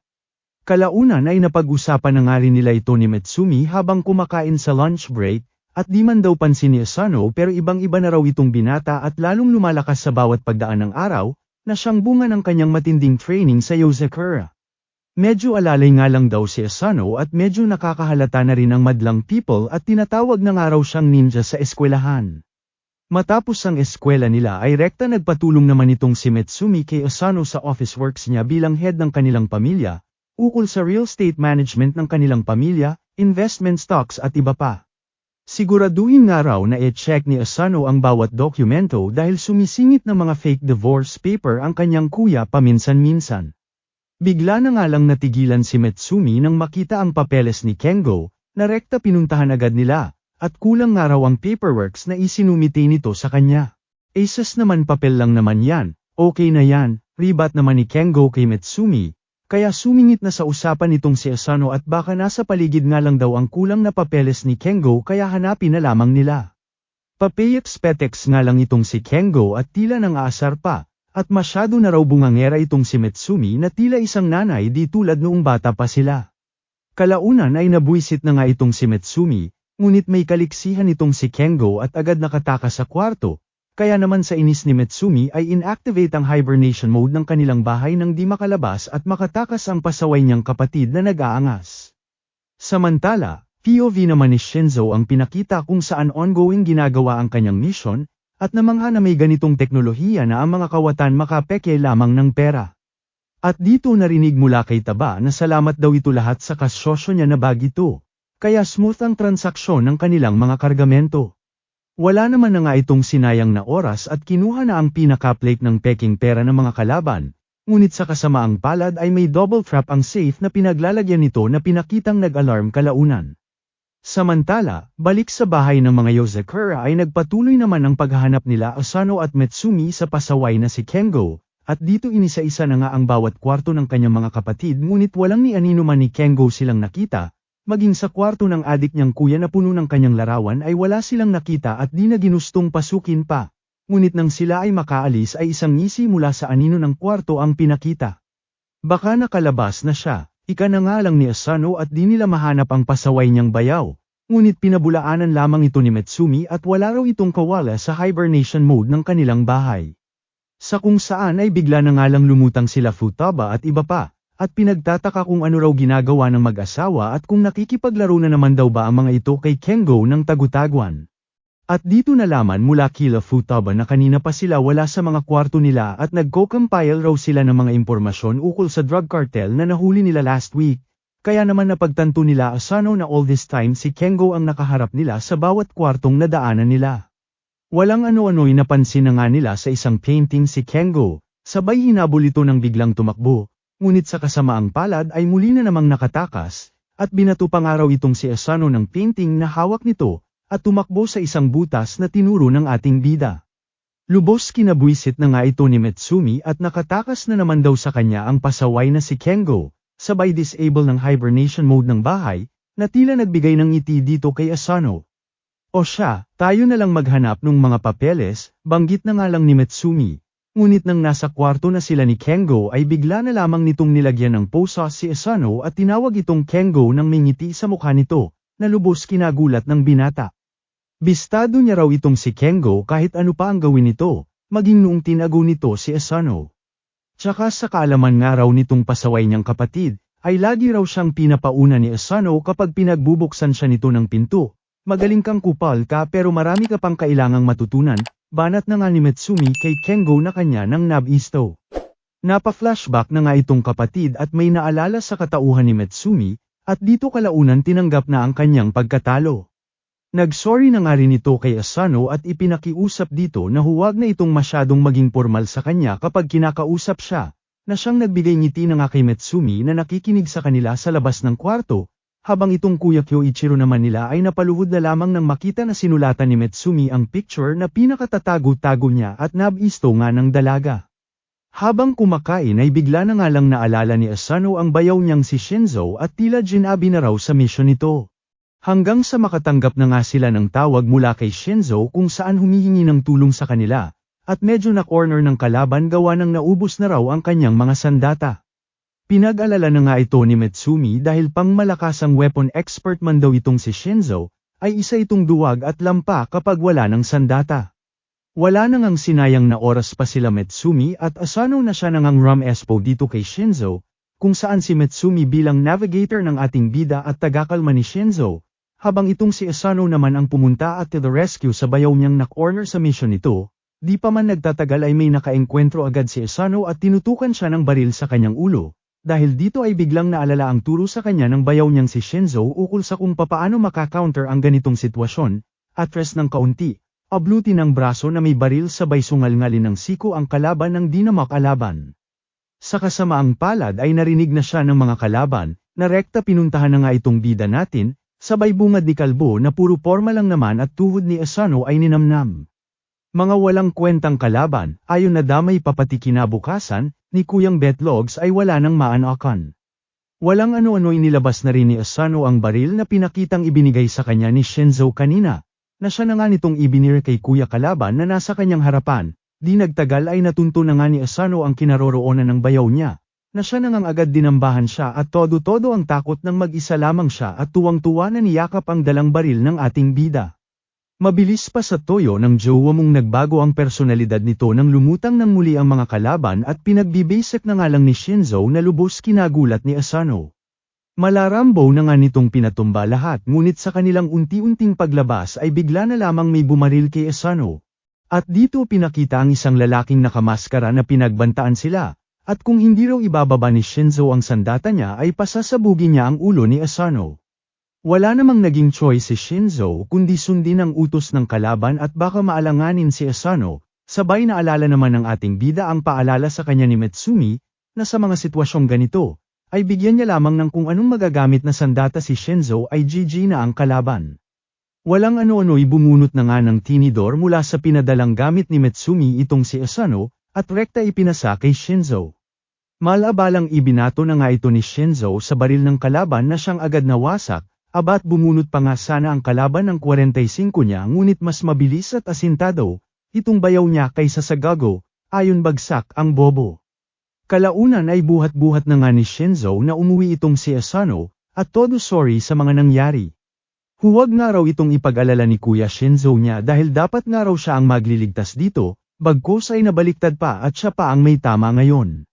Kalaunan ay napag-usapan na nga rin nila ito ni Mitsumi habang kumakain sa lunch break, at di man daw pansin ni Asano pero ibang-iba na raw itong binata at lalong lumalakas sa bawat pagdaan ng araw, na siyang bunga ng kanyang matinding training sa Yozakura. Medyo alalay nga lang daw si Asano at medyo nakakahalata na rin ang madlang people at tinatawag na nga raw siyang ninja sa eskwelahan. Matapos ang eskwela nila ay rekta nagpatulong naman itong si Mitsumi kay Asano sa office works niya bilang head ng kanilang pamilya, ukol sa real estate management ng kanilang pamilya, investment stocks at iba pa. Siguraduhin nga raw na i-check ni Asano ang bawat dokumento dahil sumisingit ng mga fake divorce paper ang kanyang kuya paminsan-minsan. Bigla na nga lang natigilan si Mitsumi nang makita ang papeles ni Kengo, na rekta pinuntahan agad nila, at kulang nga raw ang paperworks na isinumite nito sa kanya. Aces naman papel lang naman yan, okay na yan, ribat naman ni Kengo kay Mitsumi. Kaya sumingit na sa usapan nitong si Asano at baka nasa paligid nga lang daw ang kulang na papeles ni Kengo kaya hanapin na lamang nila. Papeyex-petex nga lang itong si Kengo at tila nang aasar pa, at masyado na raw bungangera itong si Mitsumi na tila isang nanay di tulad noong bata pa sila. Kalaunan ay nabuisit na nga itong si Mitsumi, ngunit may kaliksihan itong si Kengo at agad nakatakas sa kwarto. Kaya naman sa inis ni Mitsumi ay inactivate ang hibernation mode ng kanilang bahay nang di makalabas at makatakas ang pasaway niyang kapatid na nag-aangas. Samantala, POV naman ni Shinzo ang pinakita kung saan ongoing ginagawa ang kanyang mission, at namangha na may ganitong teknolohiya na ang mga kawatan makapeke lamang ng pera. At dito narinig mula kay Taba na salamat daw ito lahat sa kasosyo niya na bagito, kaya smooth ang transaksyon ng kanilang mga kargamento. Wala naman na nga itong sinayang na oras at kinuha na ang pinaka-plate ng peking pera ng mga kalaban, ngunit sa kasamaang palad ay may double trap ang safe na pinaglalagyan nito na pinakitang nag-alarm kalaunan. Samantala, balik sa bahay ng mga Yozakura ay nagpatuloy naman ang paghahanap nila Asano at Mitsumi sa pasaway na si Kengo, at dito inisa-isa na nga ang bawat kwarto ng kanyang mga kapatid ngunit walang ni anino man ni Kengo silang nakita. Maging sa kwarto ng adik niyang kuya na puno ng kanyang larawan ay wala silang nakita at di na ginustong pasukin pa. Ngunit nang sila ay makaalis ay isang ngisi mula sa anino ng kwarto ang pinakita. Baka nakalabas na siya, ika na nga lang ni Asano at di nila mahanap ang pasaway niyang bayaw. Ngunit pinabulaanan lamang ito ni Mitsumi at wala raw itong kawala sa hibernation mode ng kanilang bahay. Sa kung saan ay bigla na nga lang lumutang sila Futaba at iba pa. At pinagtataka kung ano raw ginagawa ng mag-asawa at kung nakikipaglaro na naman daw ba ang mga ito kay Kengo ng tagutagwan. At dito nalaman mula kila Futaba na kanina pa sila wala sa mga kwarto nila at nagko-compile raw sila ng mga impormasyon ukol sa drug cartel na nahuli nila last week, kaya naman napagtanto nila Asano na all this time si Kengo ang nakaharap nila sa bawat kwartong nadaanan nila. Walang ano-ano'y napansin na nga nila sa isang painting si Kengo, sabay hinabol ito ng biglang tumakbo. Ngunit sa kasamaang palad ay muli na namang nakatakas, at binato pa nga raw itong si Asano ng painting na hawak nito, at tumakbo sa isang butas na tinuro ng ating bida. Lubos kinabuisit na nga ito ni Mitsumi at nakatakas na naman daw sa kanya ang pasaway na si Kengo, sabay disable ng hibernation mode ng bahay, na tila nagbigay ng ngiti dito kay Asano. O siya, tayo na lang maghanap ng mga papeles, banggit na nga lang ni Mitsumi. Ngunit nang nasa kwarto na sila ni Kengo ay bigla na lamang nitong nilagyan ng posa si Asano at tinawag itong Kengo nang may ngiti sa mukha nito, na lubos kinagulat ng binata. Bistado niya raw itong si Kengo kahit ano pa ang gawin nito, maging noong tinago nito si Asano. Tsaka sa kaalaman nga raw nitong pasaway niyang kapatid, ay lagi raw siyang pinapauna ni Asano kapag pinagbubuksan siya nito ng pinto. Magaling kang kupal ka pero marami ka pang kailangang matutunan, banat na nga ni Mitsumi kay Kengo na kanya ng nabisto. Napa-flashback na nga itong kapatid at may naalala sa katauhan ni Mitsumi, at dito kalaunan tinanggap na ang kanyang pagkatalo. Nag-sorry na nga rin ito kay Asano at ipinakiusap dito na huwag na itong masyadong maging formal sa kanya kapag kinakausap siya, na siyang nagbigay ngiti na nga kay Mitsumi na nakikinig sa kanila sa labas ng kwarto, habang itong Kuya Kyoichiro naman nila ay napaluhod na lamang nang makita na sinulatan ni Mitsumi ang picture na pinakatatago-tago niya at nabisto nga ng dalaga. Habang kumakain ay bigla na nga lang naalala ni Asano ang bayaw niyang si Shinzo at tila ginabi na raw sa mission nito. Hanggang sa makatanggap na nga sila ng tawag mula kay Shinzo kung saan humihingi ng tulong sa kanila, at medyo na-corner ng kalaban gawa ng naubos na raw ang kanyang mga sandata. Pinag-alala na nga ito ni Mitsumi dahil pang malakasang weapon expert man daw itong si Shinzo, ay isa itong duwag at lampa kapag wala ng sandata. Wala na ngang sinayang na oras pa sila Mitsumi at Asano na siya nangang rum espo dito kay Shinzo, kung saan si Mitsumi bilang navigator ng ating bida at tagakalma ni Shinzo, habang itong si Asano naman ang pumunta at to the rescue sa bayaw niyang na-corner sa mission nito. Di pa man nagtatagal ay may nakaengkwentro agad si Asano at tinutukan siya ng baril sa kanyang ulo. Dahil dito ay biglang naalala ang turo sa kanya ng bayaw niyang si Shinzo ukol sa kung papaano makakounter ang ganitong sitwasyon, atres ng kaunti, abluti ng braso na may baril sabay sungal-ngalin ng siko ang kalaban ng di na makalaban. Sa kasamaang palad ay narinig na siya ng mga kalaban, na rekta pinuntahan na nga itong bida natin, sabay bungad ni Kalbo na puro porma lang naman at tuhod ni Asano ay ninamnam. Mga walang kwentang kalaban, ayon na damay papati kinabukasan, ni Kuyang Betlogs ay wala nang maanakan. Walang ano-ano inilabas na rin ni Asano ang baril na pinakitang ibinigay sa kanya ni Shinzo kanina, na siya na nga nitong ibinir kay Kuya Kalaban na nasa kanyang harapan, di nagtagal ay natunto na nga ni Asano ang kinaroroonan ng bayaw niya, na siya nang agad dinambahan siya at todo-todo ang takot nang mag-isa lamang siya at tuwang-tuwa na niyakap ang dalang baril ng ating bida. Mabilis pa sa toyo ng jowa mong nagbago ang personalidad nito nang lumutang ng muli ang mga kalaban at pinagbibisek na nga lang ni Shinzo na lubos kinagulat ni Asano. Malarambo na nga nitong pinatumba lahat ngunit sa kanilang unti-unting paglabas ay bigla na lamang may bumaril kay Asano. At dito pinakita ang isang lalaking nakamaskara na pinagbantaan sila. At kung hindi raw ibababa ni Shinzo ang sandata niya ay pasasabugin niya ang ulo ni Asano. Wala namang naging choice si Shinzo kundi sundin ang utos ng kalaban at baka maalanganin si Asano, sabay na alala naman ng ating bida ang paalala sa kanya ni Mitsumi, na sa mga sitwasyong ganito, ay bigyan niya lamang ng kung anong magagamit na sandata si Shinzo ay GG na ang kalaban. Walang ano-ano'y bumunot na nga ng tinidor mula sa pinadalang gamit ni Mitsumi itong si Asano, at rekta ipinasa kay Shinzo. Malabalang ibinato na nga ito ni Shinzo sa baril ng kalaban na siyang agad nawasak, abat bumunot pa nga sana ang kalaban ng 45 niya ngunit mas mabilis at asintado, itong bayaw niya kaysa sa gago, ayon bagsak ang bobo. Kalaunan ay buhat-buhat na nga ni Shinzo na umuwi itong si Asano, at todo sorry sa mga nangyari. Huwag nga raw itong ipag-alala ni Kuya Shinzo niya dahil dapat nga raw siya ang magliligtas dito, bagkus ay nabaliktad pa at siya pa ang may tama ngayon.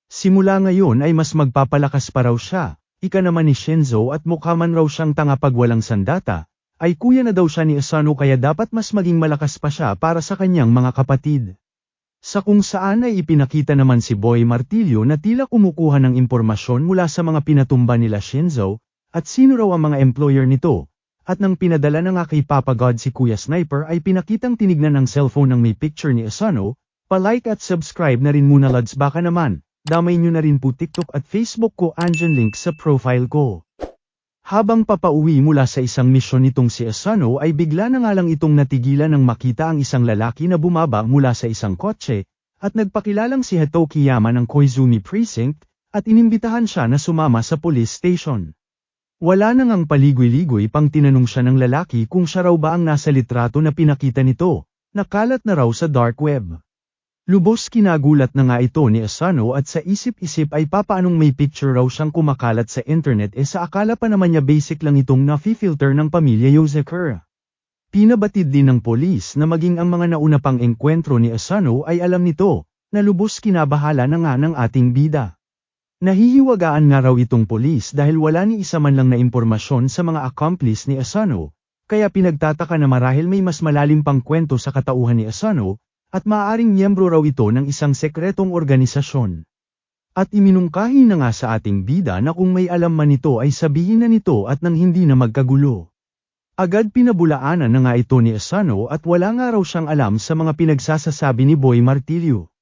Simula ngayon ay mas magpapalakas pa raw siya, ika naman ni Shinzo at mukha man raw siyang tanga pag walang sandata, ay kuya na daw siya ni Asano kaya dapat mas maging malakas pa siya para sa kanyang mga kapatid. Sa kung saan ay ipinakita naman si Boy Martillo na tila kumukuha ng impormasyon mula sa mga pinatumba nila Shinzo, at sino raw ang mga employer nito. At nang pinadala na nga kay Papa God si Kuya Sniper ay pinakitang tinignan ng cellphone ng may picture ni Asano, pa-like at subscribe na rin muna lads baka naman, damay nyo na rin po TikTok at Facebook ko andyan link sa profile ko. Habang papauwi mula sa isang misyon nitong si Asano ay bigla na nga lang itong natigilan nang makita ang isang lalaki na bumaba mula sa isang kotse, at nagpakilalang si Hatoki Yama ng Koizumi Precinct, at inimbitahan siya na sumama sa police station. Wala nang ang paligoy-ligoy pang tinanong siya ng lalaki kung siya raw ba ang nasa litrato na pinakita nito, nakalat na raw sa dark web. Lubos kinagulat na nga ito ni Asano at sa isip-isip ay papaanong may picture raw siyang kumakalat sa internet sa akala pa naman niya basic lang itong nafi-filter ng pamilya Yozeker. Pinabatid din ng polis na maging ang mga nauna pang engkwentro ni Asano ay alam nito, na lubos kinabahala na nga ng ating bida. Nahihiwagaan nga raw itong polis dahil wala ni isa man lang na impormasyon sa mga accomplice ni Asano, kaya pinagtataka na marahil may mas malalim pang kwento sa katauhan ni Asano, at maaaring miyembro raw ito ng isang sekretong organisasyon. At iminungkahi na nga sa ating bida na kung may alam man ito ay sabihin na nito at nang hindi na magkagulo. Agad pinabulaanan na nga ito ni Asano at wala nga raw siyang alam sa mga pinagsasasabi ni Boy Martillo.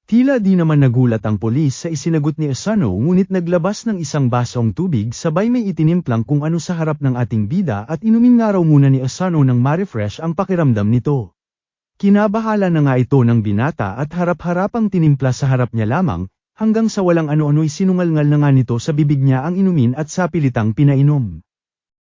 Tila di naman nagulat ang polis sa isinagot ni Asano ngunit naglabas ng isang basong tubig sabay may itinimplang kung ano sa harap ng ating bida at inumin nga raw muna ni Asano nang ma-refresh ang pakiramdam nito. Kinabahala na nga ito ng binata at harap-harapang tinimpla sa harap niya lamang, hanggang sa walang ano-ano'y sinungalngal na nga nito sa bibig niya ang inumin at sapilitang pinainom.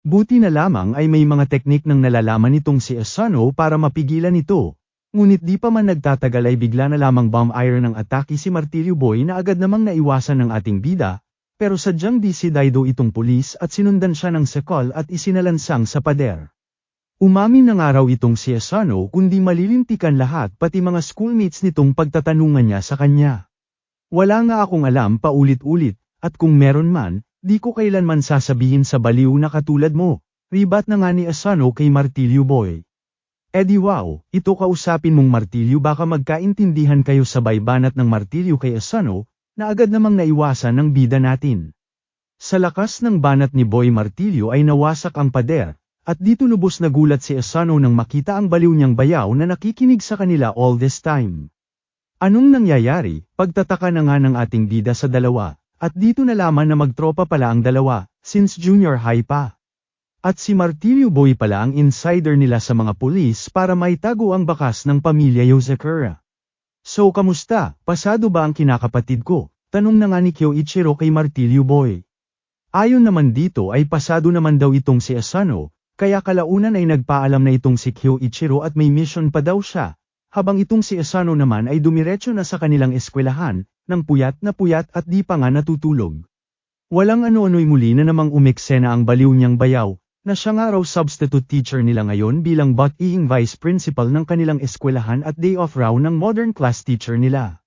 Buti na lamang ay may mga teknik ng nalalaman nitong si Asano para mapigilan ito, ngunit di pa man nagtatagal ay bigla na lamang bomb iron ng atake si Martillo Boy na agad namang naiwasan ng ating bida, pero sadyang di si Daido itong pulis at sinundan siya ng sekol at isinalansang sa pader. Umamin na nga raw itong si Asano kundi malilintikan lahat pati mga schoolmates nitong pagtatanungan niya sa kanya. Wala nga akong alam paulit-ulit, at kung meron man, di ko kailanman sasabihin sa baliw na katulad mo, ribat na nga ni Asano kay Martillo Boy. Di wow, ito kausapin mong Martillo baka magkaintindihan kayo sabay banat ng Martillo kay Asano, na agad namang naiwasan ng bida natin. Sa lakas ng banat ni Boy Martillo ay nawasak ang pader, at dito lubos nagulat si Asano nang makita ang baliw niyang bayaw na nakikinig sa kanila all this time. Anong nangyayari? Pagtataka na nga ng ating bida sa dalawa. At dito nalaman na magtropa pala ang dalawa, since junior high pa. At si Martillo Boy pala ang insider nila sa mga pulis para maitago ang bakas ng pamilya Yozakura. So kamusta, pasado ba ang kinakapatid ko? Tanong na nga ni Kyoichiro kay Martillo Boy. Ayon naman dito ay pasado naman daw itong si Asano, kaya kalaunan ay nagpaalam na itong si Kyoichiro at may mission pa daw siya, habang itong si Asano naman ay dumiretso na sa kanilang eskwelahan, ng puyat na puyat at di pa nga natutulog. Walang ano-ano'y muli na namang umeksena ang baliw niyang bayaw, na siya nga raw substitute teacher nila ngayon bilang but-ihing vice principal ng kanilang eskwelahan at day off raw ng modern class teacher nila.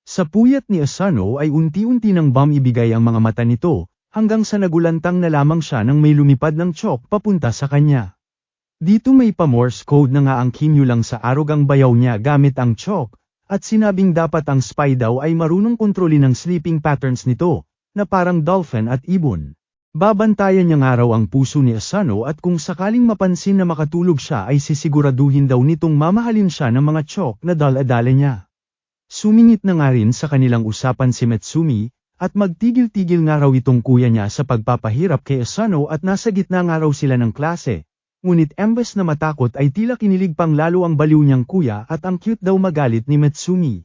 Sa puyat ni Asano ay unti-unti nang ibigay ang mga mata nito, hanggang sa nagulantang na lamang siya nang may lumipad ng chalk papunta sa kanya. Dito may pa-Morse code na nga ang kinyo lang sa arugang bayaw niya gamit ang chalk, at sinabing dapat ang spy daw ay marunong kontrolin ang sleeping patterns nito, na parang dolphin at ibon. Babantayan niya nga raw ang puso ni Asano at kung sakaling mapansin na makatulog siya ay sisiguraduhin daw nitong mamahalin siya ng mga chalk na dala-dala niya. Sumingit na nga rin sa kanilang usapan si Metsumi, at magtigil-tigil nga raw itong kuya niya sa pagpapahirap kay Asano at nasa gitna nga raw sila ng klase. Ngunit embes na matakot ay tila kinilig pang lalo ang baliw niyang kuya at ang cute daw magalit ni Metsumi.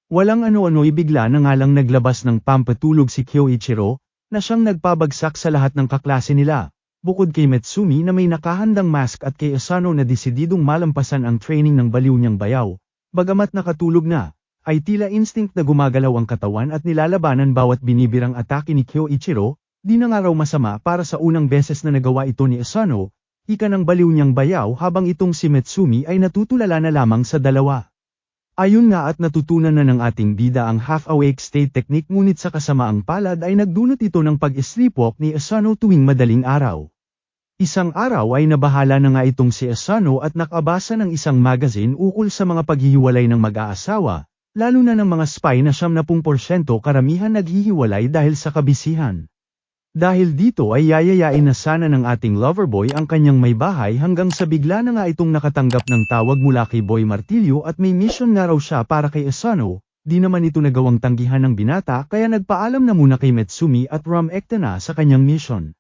Walang ano-ano'y bigla na nga lang naglabas ng pampatulog si Kyoichiro, na siyang nagpabagsak sa lahat ng kaklase nila, bukod kay Metsumi na may nakahandang mask at kay Asano na desididong malampasan ang training ng baliw niyang bayaw. Bagamat nakatulog na, ay tila instinct na gumagalaw ang katawan at nilalabanan bawat binibirang atake ni Kyoichiro, di na nga raw masama para sa unang beses na nagawa ito ni Asano, ika ng baliw niyang bayaw habang itong si Metsumi ay natutulala na lamang sa dalawa. Ayun nga at natutunan na ng ating bida ang half-awake state technique ngunit sa kasamaang palad ay nagdulot ito ng pag-sleepwalk ni Asano tuwing madaling araw. Isang araw ay nabahala na nga itong si Asano at nakabasa ng isang magazine ukol sa mga paghihiwalay ng mag-aasawa, lalo na ng mga spy na 70% karamihan naghihiwalay dahil sa kabisihan. Dahil dito ay yayayain na sana ng ating loverboy ang kanyang may bahay hanggang sa bigla na nga itong nakatanggap ng tawag mula kay Boy Martillo at may mission nga raw siya para kay Asano, di naman ito nagawang tanggihan ng binata kaya nagpaalam na muna kay Metsumi at rumekta na sa kanyang mission.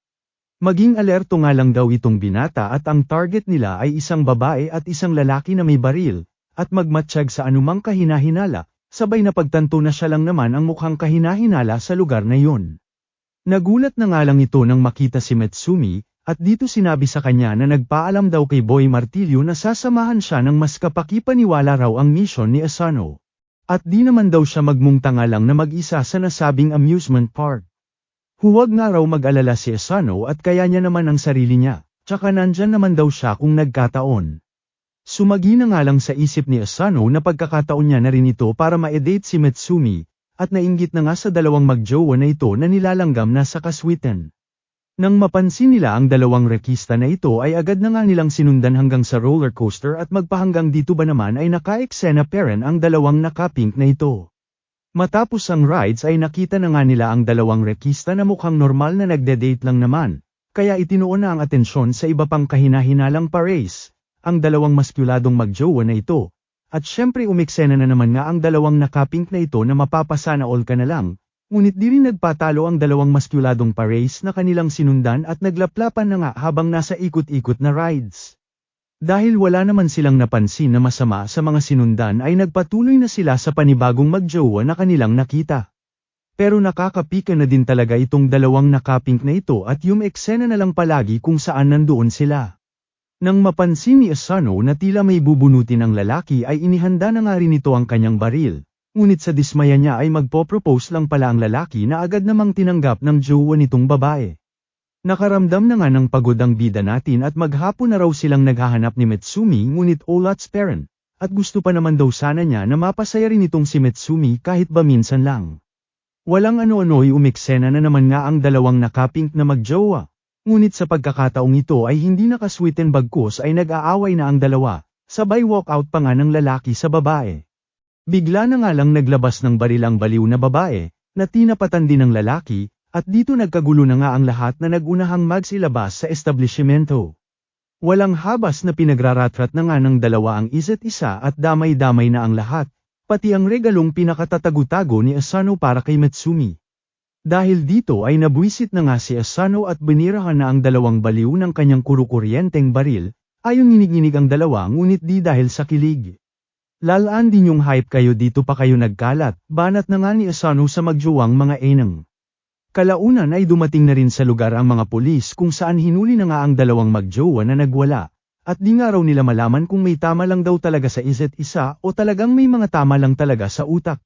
Maging alerto nga lang daw itong binata at ang target nila ay isang babae at isang lalaki na may baril, at magmatsyag sa anumang kahinahinala, sabay na pagtanto na siya lang naman ang mukhang kahinahinala sa lugar na yun. Nagulat na nga lang ito nang makita si Metsumi, at dito sinabi sa kanya na nagpaalam daw kay Boy Martillo na sasamahan siya ng mas kapakipaniwala raw ang mission ni Asano. At di naman daw siya magmungtanga lang na mag-isa sa nasabing amusement park. Huwag nga raw mag-alala si Asano at kaya niya naman ang sarili niya, Tsaka nandyan naman daw siya kung nagkataon. Sumagi na nga lang sa isip ni Asano na pagkakataon niya na rin ito para ma-date si Mitsumi, at nainggit na nga sa dalawang magjowa na ito na nilalanggam na sa kaswitan. Nang mapansin nila ang dalawang rekista na ito ay agad na nga nilang sinundan hanggang sa roller coaster at magpahanggang dito ba naman ay naka-eksena pa rin ang dalawang naka-pink na ito. Matapos ang rides ay nakita na nga nila ang dalawang rekista na mukhang normal na nagde-date lang naman, kaya itinuon na ang atensyon sa iba pang kahina-hinalang pa-race, ang dalawang maskuladong magjowa na ito. At syempre umiksena na naman nga ang dalawang naka-pink na ito na mapapasana all ka na lang. Ngunit di rin nagpatalo ang dalawang maskuladong pa-race na kanilang sinundan at naglaplapan na nga habang nasa ikot-ikot na rides. Dahil wala naman silang napansin na masama sa mga sinundan ay nagpatuloy na sila sa panibagong magjowa na kanilang nakita. Pero nakakapika na din talaga itong dalawang nakapink na ito at yung eksena na lang palagi kung saan nandoon sila. Nang mapansin ni Asano na tila may bubunutin ang lalaki ay inihanda na nga rin ito ang kanyang baril. Ngunit sa dismaya niya ay magpo-propose lang pala ang lalaki na agad namang tinanggap ng jowa nitong babae. Nakaramdam na nga ng pagod ang bida natin at maghapon na raw silang naghahanap ni Mitsumi ngunit Olat's parent, at gusto pa naman daw sana niya na mapasaya rin itong si Mitsumi kahit ba minsan lang. Walang ano-ano'y umiksena na naman nga ang dalawang nakapink na magjowa. Ngunit sa pagkakataong ito ay hindi nakaswiten bagkus ay nag-aaway na ang dalawa, sabay walkout pa nga ng lalaki sa babae. Bigla na nga lang naglabas ng baril ang baliw na babae, na tinapatan din ng lalaki, at dito nagkagulo na nga ang lahat na nagunahang magsilabas sa establishmento. Walang habas na pinagraratrat na nga ng dalawa ang isa't isa at damay-damay na ang lahat, pati ang regalong pinakatatagutago ni Asano para kay Mitsumi. Dahil dito ay nabwisit na nga si Asano at binirahan na ang dalawang baliw ng kanyang kurukuryenteng baril, ayon nginig-nginig ang dalawa ngunit di dahil sa kilig. Lalaan din yung hype kayo dito pa kayo nagkalat, banat na nga ni Asano sa magjuwang mga enang. Kalaunan ay dumating na rin sa lugar ang mga pulis kung saan hinuli na nga ang dalawang magjowa na nagwala, at di nga raw nila malaman kung may tama lang daw talaga sa isa't isa o talagang may mga tama lang talaga sa utak.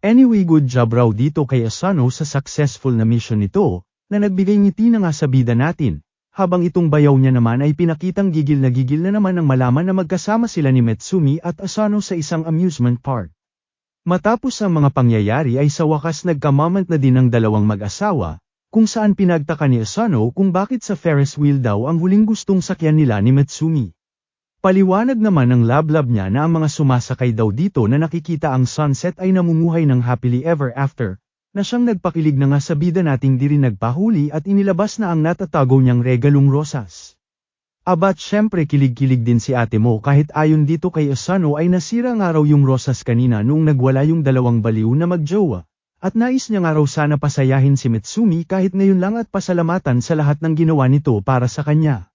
Anyway, good job raw dito kay Asano sa successful na mission nito, na nagbigay ngiti na nga sa bida natin. Habang itong bayaw niya naman ay pinakitang gigil na naman ang malaman na magkasama sila ni Mitsumi at Asano sa isang amusement park. Matapos ang mga pangyayari ay sa wakas nagka-moment na din ang dalawang mag-asawa, kung saan pinagtaka ni Asano kung bakit sa Ferris wheel daw ang huling gustong sakyan nila ni Mitsumi. Paliwanag naman ng lablab niya na ang mga sumasakay daw dito na nakikita ang sunset ay namumuhay ng happily ever after, na siyang nagpakilig na nga sa bida nating di rin nagpahuli at inilabas na ang natatago niyang regalong rosas. Abat syempre kilig-kilig din si ate mo kahit ayon dito kay Asano ay nasira nga raw yung rosas kanina noong nagwala yung dalawang baliw na magjowa, at nais niya nga raw sana pasayahin si Mitsumi kahit ngayon lang at pasalamatan sa lahat ng ginawa nito para sa kanya.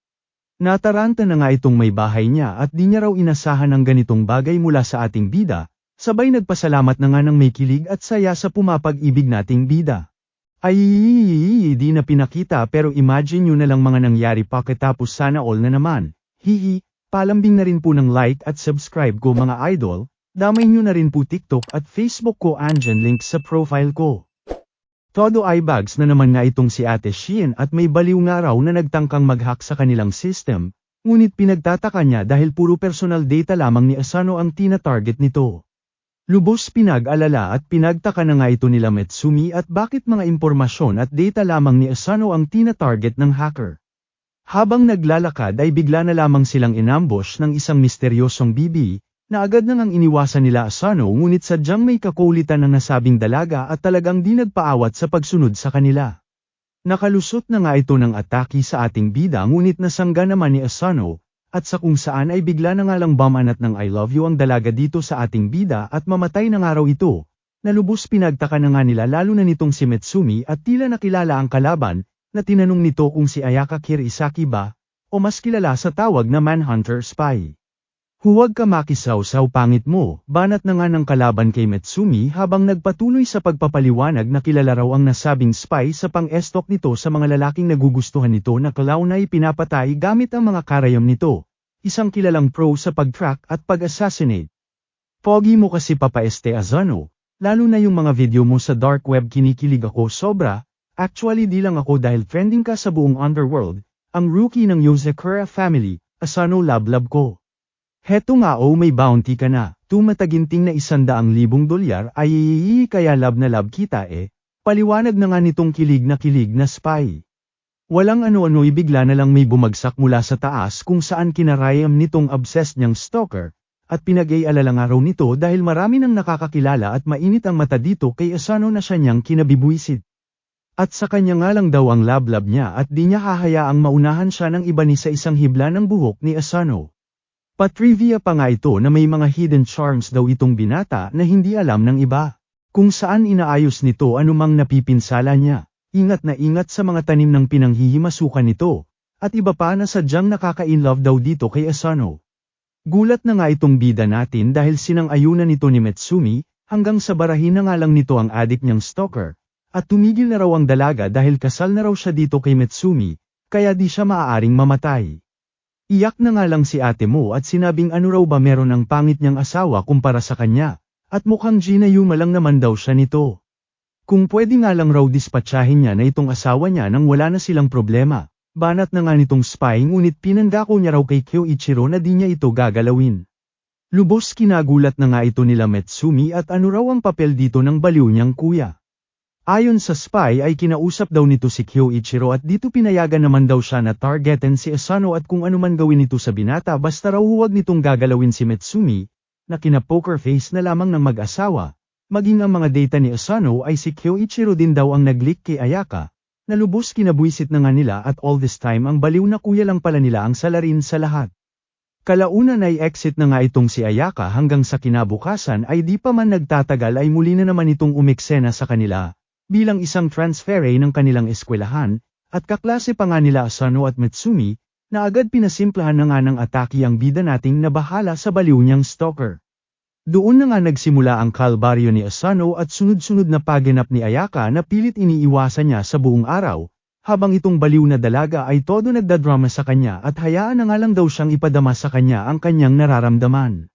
Nataranta na nga itong may bahay niya at di niya raw inasahan ang ganitong bagay mula sa ating bida. Sabay nagpasalamat na nga ng may kilig at saya sa pumapag-ibig nating bida. Ay, di na pinakita pero imagine nyo na lang mga nangyari pagkatapos sana all na naman. Hihi, palambing na rin po ng like at subscribe ko mga idol, damay nyo na rin po TikTok at Facebook ko andyan link sa profile ko. Todo eyebags na naman nga itong si Ate Shein at may baliw nga raw na nagtangkang mag-hack sa kanilang system, ngunit pinagtataka niya dahil puro personal data lamang ni Asano ang tina-target nito. Lubos pinag-alala at pinagtaka na nga ito nila Mitsumi at bakit mga impormasyon at data lamang ni Asano ang tina-target ng hacker. Habang naglalakad ay bigla na lamang silang inambush ng isang misteryosong bibi, na agad na ngang iniwasan nila Asano ngunit sadyang may kakulitan ng nasabing dalaga at talagang di nagpaawat sa pagsunod sa kanila. Nakalusot na nga ito ng atake sa ating bida ngunit nasangga naman ni Asano, at sa kung saan ay bigla na nga lang bamanat ng I love you ang dalaga dito sa ating bida at mamatay na nga raw ito, na lubos pinagtaka na nga nila lalo na nitong si Mitsumi at tila nakilala ang kalaban, na tinanong nito kung si Ayaka Kirisaki ba, o mas kilala sa tawag na Manhunter Spy. Huwag ka makisaw-saw pangit mo, banat na nga ng kalaban kay Mitsumi habang nagpatuloy sa pagpapaliwanag na kilala raw ang nasabing spy sa pang-estok nito sa mga lalaking nagugustuhan nito na clown ay pinapatay gamit ang mga karayom nito, isang kilalang pro sa pag-track at pag-assassinate. Pogi mo kasi Papa Asano, lalo na yung mga video mo sa dark web kinikilig ako sobra, actually di lang ako dahil trending ka sa buong underworld, ang rookie ng Yozakura family, Asano Lablab ko. Heto nga may bounty ka na, tumataginting na $100,000 ay kaya lab na lab kita paliwanag na nga nitong kilig na spy. Walang ano-ano'y bigla na lang may bumagsak mula sa taas kung saan kinarayam nitong obsessed niyang stalker, at pinag-ialala nga raw nito dahil marami nang nakakakilala at mainit ang mata dito kay Asano na siya niyang kinabibuisit. At sa kanya nga lang daw ang lablab niya at di niya hahayaang maunahan siya ng iba ni sa isang hibla ng buhok ni Asano. Patrivia pa nga ito na may mga hidden charms daw itong binata na hindi alam ng iba. Kung saan inaayos nito anumang napipinsala niya. Ingat na ingat sa mga tanim ng pinanghihimasukan nito, at iba pa na sadyang nakaka-inlove daw dito kay Asano. Gulat na nga itong bida natin dahil sinang-ayunan nito ni Metsumi, hanggang sa barahin na nga lang nito ang adik niyang stalker, at tumigil na raw ang dalaga dahil kasal na raw siya dito kay Metsumi, kaya di siya maaaring mamatay. Iyak na nga lang si ate mo at sinabing ano raw ba meron ang pangit niyang asawa kumpara sa kanya, at mukhang ginayuma lang naman daw siya nito. Kung pwede nga lang raw dispatchahin niya na itong asawa niya nang wala na silang problema, banat na nga nitong spy ngunit pinandako niya raw kay Kyoichiro na di niya ito gagalawin. Lubos kinagulat na nga ito nila Metsumi at ano raw ang papel dito ng baliw niyang kuya. Ayon sa spy ay kinausap daw nito si Kyoichiro at dito pinayagan naman daw siya na targetin si Asano at kung ano man gawin nito sa binata basta raw huwag nitong gagalawin si Metsumi, na kina-poker face na lamang ng mag-asawa. Maging ang mga data ni Asano ay si Kyoichiro din daw ang nag-leak kay Ayaka, na lubos kinabuisit na nga nila at all this time ang baliw na kuya lang pala nila ang salarin sa lahat. Kalaunan ay exit na nga itong si Ayaka hanggang sa kinabukasan ay di pa man nagtatagal ay muli na naman itong umeksena sa kanila, bilang isang transfere ng kanilang eskwelahan, at kaklase pa nga nila Asano at Metsumi, na agad pinasimplahan na nga ng atake ang bida nating nabahala sa baliw niyang stalker. Doon na nga nagsimula ang kalbaryo ni Asano at sunod-sunod na paganap ni Ayaka na pilit iniiwasan niya sa buong araw, habang itong baliw na dalaga ay todo nagdadrama sa kanya at hayaan na nga lang daw siyang ipadama sa kanya ang kanyang nararamdaman.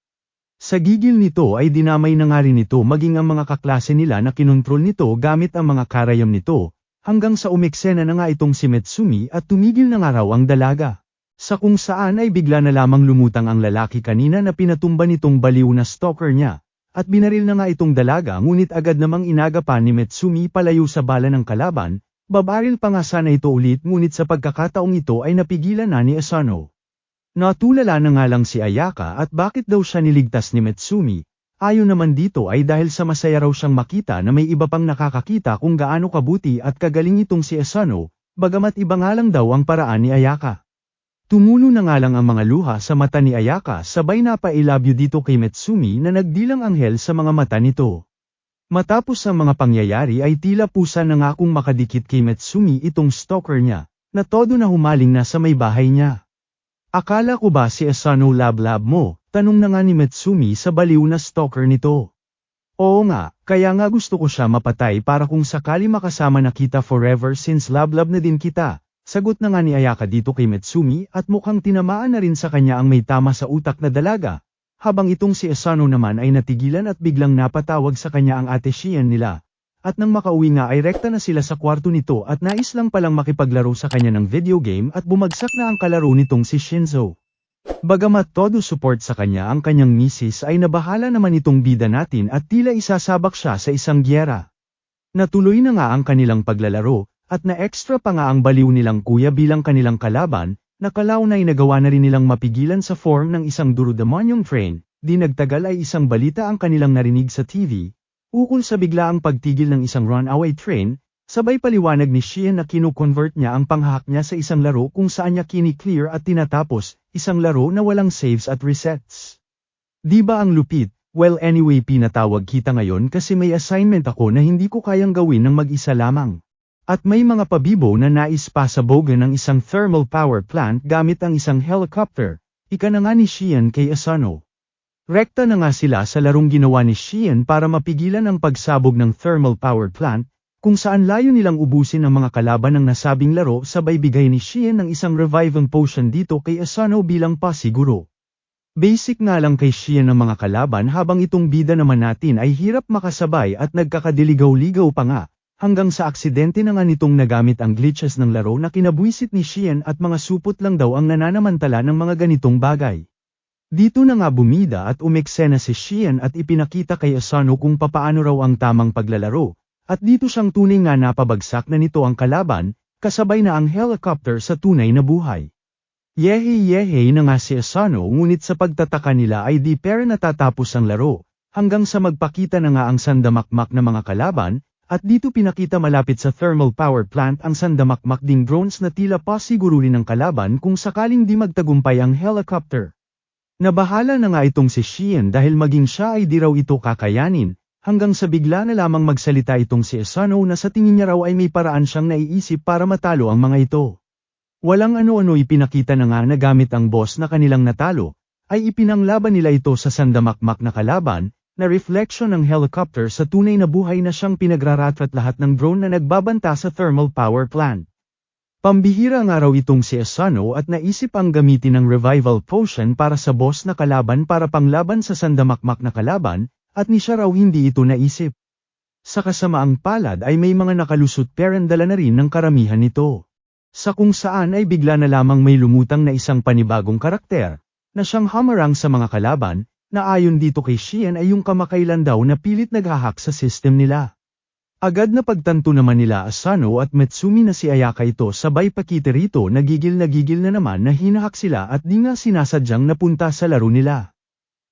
Sa gigil nito ay dinamay na nga rin ito maging ang mga kaklase nila na kinontrol nito gamit ang mga karayam nito, hanggang sa umeksena na nga itong si Metsumi at tumigil na nga raw ang dalaga. Sa kung saan ay bigla na lamang lumutang ang lalaki kanina na pinatumba nitong baliw na stalker niya, at binaril na nga itong dalaga ngunit agad namang inagapan ni Metsumi palayo sa bala ng kalaban, babaril pa nga sana ito ulit ngunit sa pagkakataong ito ay napigilan na ni Asano. Natulala na nga lang si Ayaka at bakit daw siya niligtas ni Metsumi, ayon naman dito ay dahil sa masaya raw siyang makita na may iba pang nakakakita kung gaano kabuti at kagaling itong si Asano, bagamat iba nga lang daw ang paraan ni Ayaka. Tumulo na nga lang ang mga luha sa mata ni Ayaka sabay na pa-I-love you dito kay Metsumi na nagdilang anghel sa mga mata nito. Matapos ang mga pangyayari ay tila pusa na nga kung makadikit kay Metsumi itong stalker niya, na todo na humaling na sa may bahay niya. Akala ko ba si Asano lablab mo, tanong na nga ni Metsumi sa baliw na stalker nito. Oo nga, kaya nga gusto ko siya mapatay para kung sakali makasama na kita forever since lablab na din kita. Sagot na nga ni Ayaka dito kay Metsumi at mukhang tinamaan na rin sa kanya ang may tama sa utak na dalaga, habang itong si Asano naman ay natigilan at biglang napatawag sa kanya ang ate Shian nila. At nang makauwi nga ay rekta na sila sa kwarto nito at nais lang palang makipaglaro sa kanya ng video game at bumagsak na ang kalaro nitong si Shinzo. Bagamat todo support sa kanya ang kanyang misis ay nabahala naman itong bida natin at tila isasabak siya sa isang gyera. Natuloy na nga ang kanilang paglalaro, at na-extra pa nga ang baliw nilang kuya bilang kanilang kalaban, na kalaunay nagawa na rin nilang mapigilan sa form ng isang durodemonyong train, di nagtagal ay isang balita ang kanilang narinig sa TV, ukol sa biglaang pagtigil ng isang runaway train, sabay paliwanag ni Shian na kinu-convert niya ang panghak niya sa isang laro kung saan niya kini-clear at tinatapos, isang laro na walang saves at resets. Di ba ang lupit? Well anyway pinatawag kita ngayon kasi may assignment ako na hindi ko kayang gawin ng mag-isa lamang. At may mga pabibo na nais pa sa boga ng isang thermal power plant gamit ang isang helicopter, ika na nga ni Shian kay Asano. Rekta na nga sila sa larong ginawa ni Shian para mapigilan ang pagsabog ng thermal power plant, kung saan layo nilang ubusin ang mga kalaban ng nasabing laro sabay bigay ni Shian ng isang reviving potion dito kay Asano bilang pasiguro. Basic nga lang kay Shian ang mga kalaban habang itong bida naman natin ay hirap makasabay at nagkakadiligaw-ligaw pa nga. hanggang sa aksidente na nga nitong nagamit ang glitches ng laro na kinabuisit ni Xian at mga supot lang daw ang nananamantala ng mga ganitong bagay. Dito na nga bumida at umeksena si Xian at ipinakita kay Asano kung papaano raw ang tamang paglalaro, at dito siyang tunay nga napabagsak na nito ang kalaban, kasabay na ang helicopter sa tunay na buhay. Yehe na nga si Asano ngunit sa pagtataka nila ay di pera natatapos ang laro, hanggang sa magpakita na nga ang sandamakmak na mga kalaban, at dito pinakita malapit sa thermal power plant ang sandamakmak ding drones na tila pasiguruhin ng kalaban kung sakaling di magtagumpay ang helicopter. Nabahala na nga itong si Xian dahil maging siya ay di raw ito kakayanin, hanggang sa bigla na lamang magsalita itong si Asano na sa tingin niya raw ay may paraan siyang naiisip para matalo ang mga ito. Walang ano-ano ipinakita na nga na gamit ang boss na kanilang natalo, ay ipinanglaban nila ito sa sandamakmak na kalaban, na reflection ng helicopter sa tunay na buhay na siyang pinagraratrat lahat ng drone na nagbabanta sa thermal power plant. Pambihira nga raw itong si Asano at naisip ang gamitin ng revival potion para sa boss na kalaban para panglaban sa sandamakmak na kalaban, at ni siya raw hindi ito naisip. Sa kasamaang palad ay may mga nakalusot perandala na rin ng karamihan nito. Sa kung saan ay bigla na lamang may lumutang na isang panibagong karakter, na siyang hamarang sa mga kalaban, na ayon dito kay Xian ay yung kamakailan daw na pilit naghahak sa system nila. Agad na pagtanto naman nila Asano at Metsumi na si Ayaka ito sabay pakita rito nagigil na naman na hinahak sila at di nga sinasadyang napunta sa laro nila.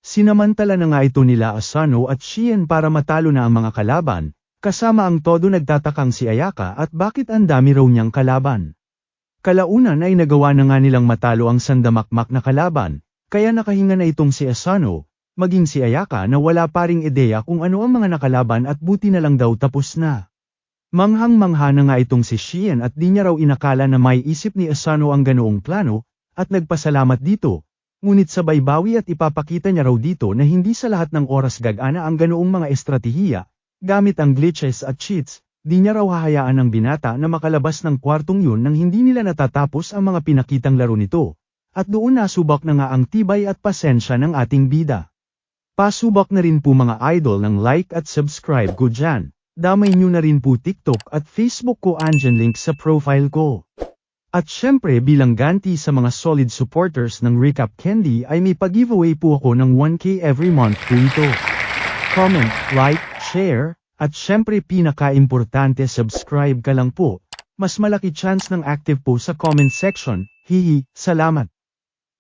Sinamantala na nga ito nila Asano at Xian para matalo na ang mga kalaban, kasama ang todo nagtatakang si Ayaka at bakit ang dami raw niyang kalaban. Kalaunan ay nagawa na nga nilang matalo ang sandamakmak na kalaban, kaya nakahinga na itong si Asano, maging si Ayaka na wala pa ring ideya kung ano ang mga nakalaban at buti na lang daw tapos na. Manghang-mangha na nga itong si Xian at di niya raw inakala na may isip ni Asano ang ganoong plano, at nagpasalamat dito, ngunit sabay bawi at ipapakita niya raw dito na hindi sa lahat ng oras gagana ang ganoong mga estratehiya, gamit ang glitches at cheats. Di niya raw hahayaan ng binata na makalabas ng kwartong yun nang hindi nila natatapos ang mga pinakitang laro nito. At doon nasubak na nga ang tibay at pasensya ng ating bida. Pasubak na rin po mga idol ng like at subscribe ko dyan. Damay nyo na rin po TikTok at Facebook ko andyan link sa profile ko. At syempre bilang ganti sa mga solid supporters ng Recap Candy ay may pag-giveaway po ako ng 1K every month po ito. Comment, like, share, at syempre pinaka-importante subscribe ka lang po, mas malaki chance ng active po sa comment section, hihi, salamat.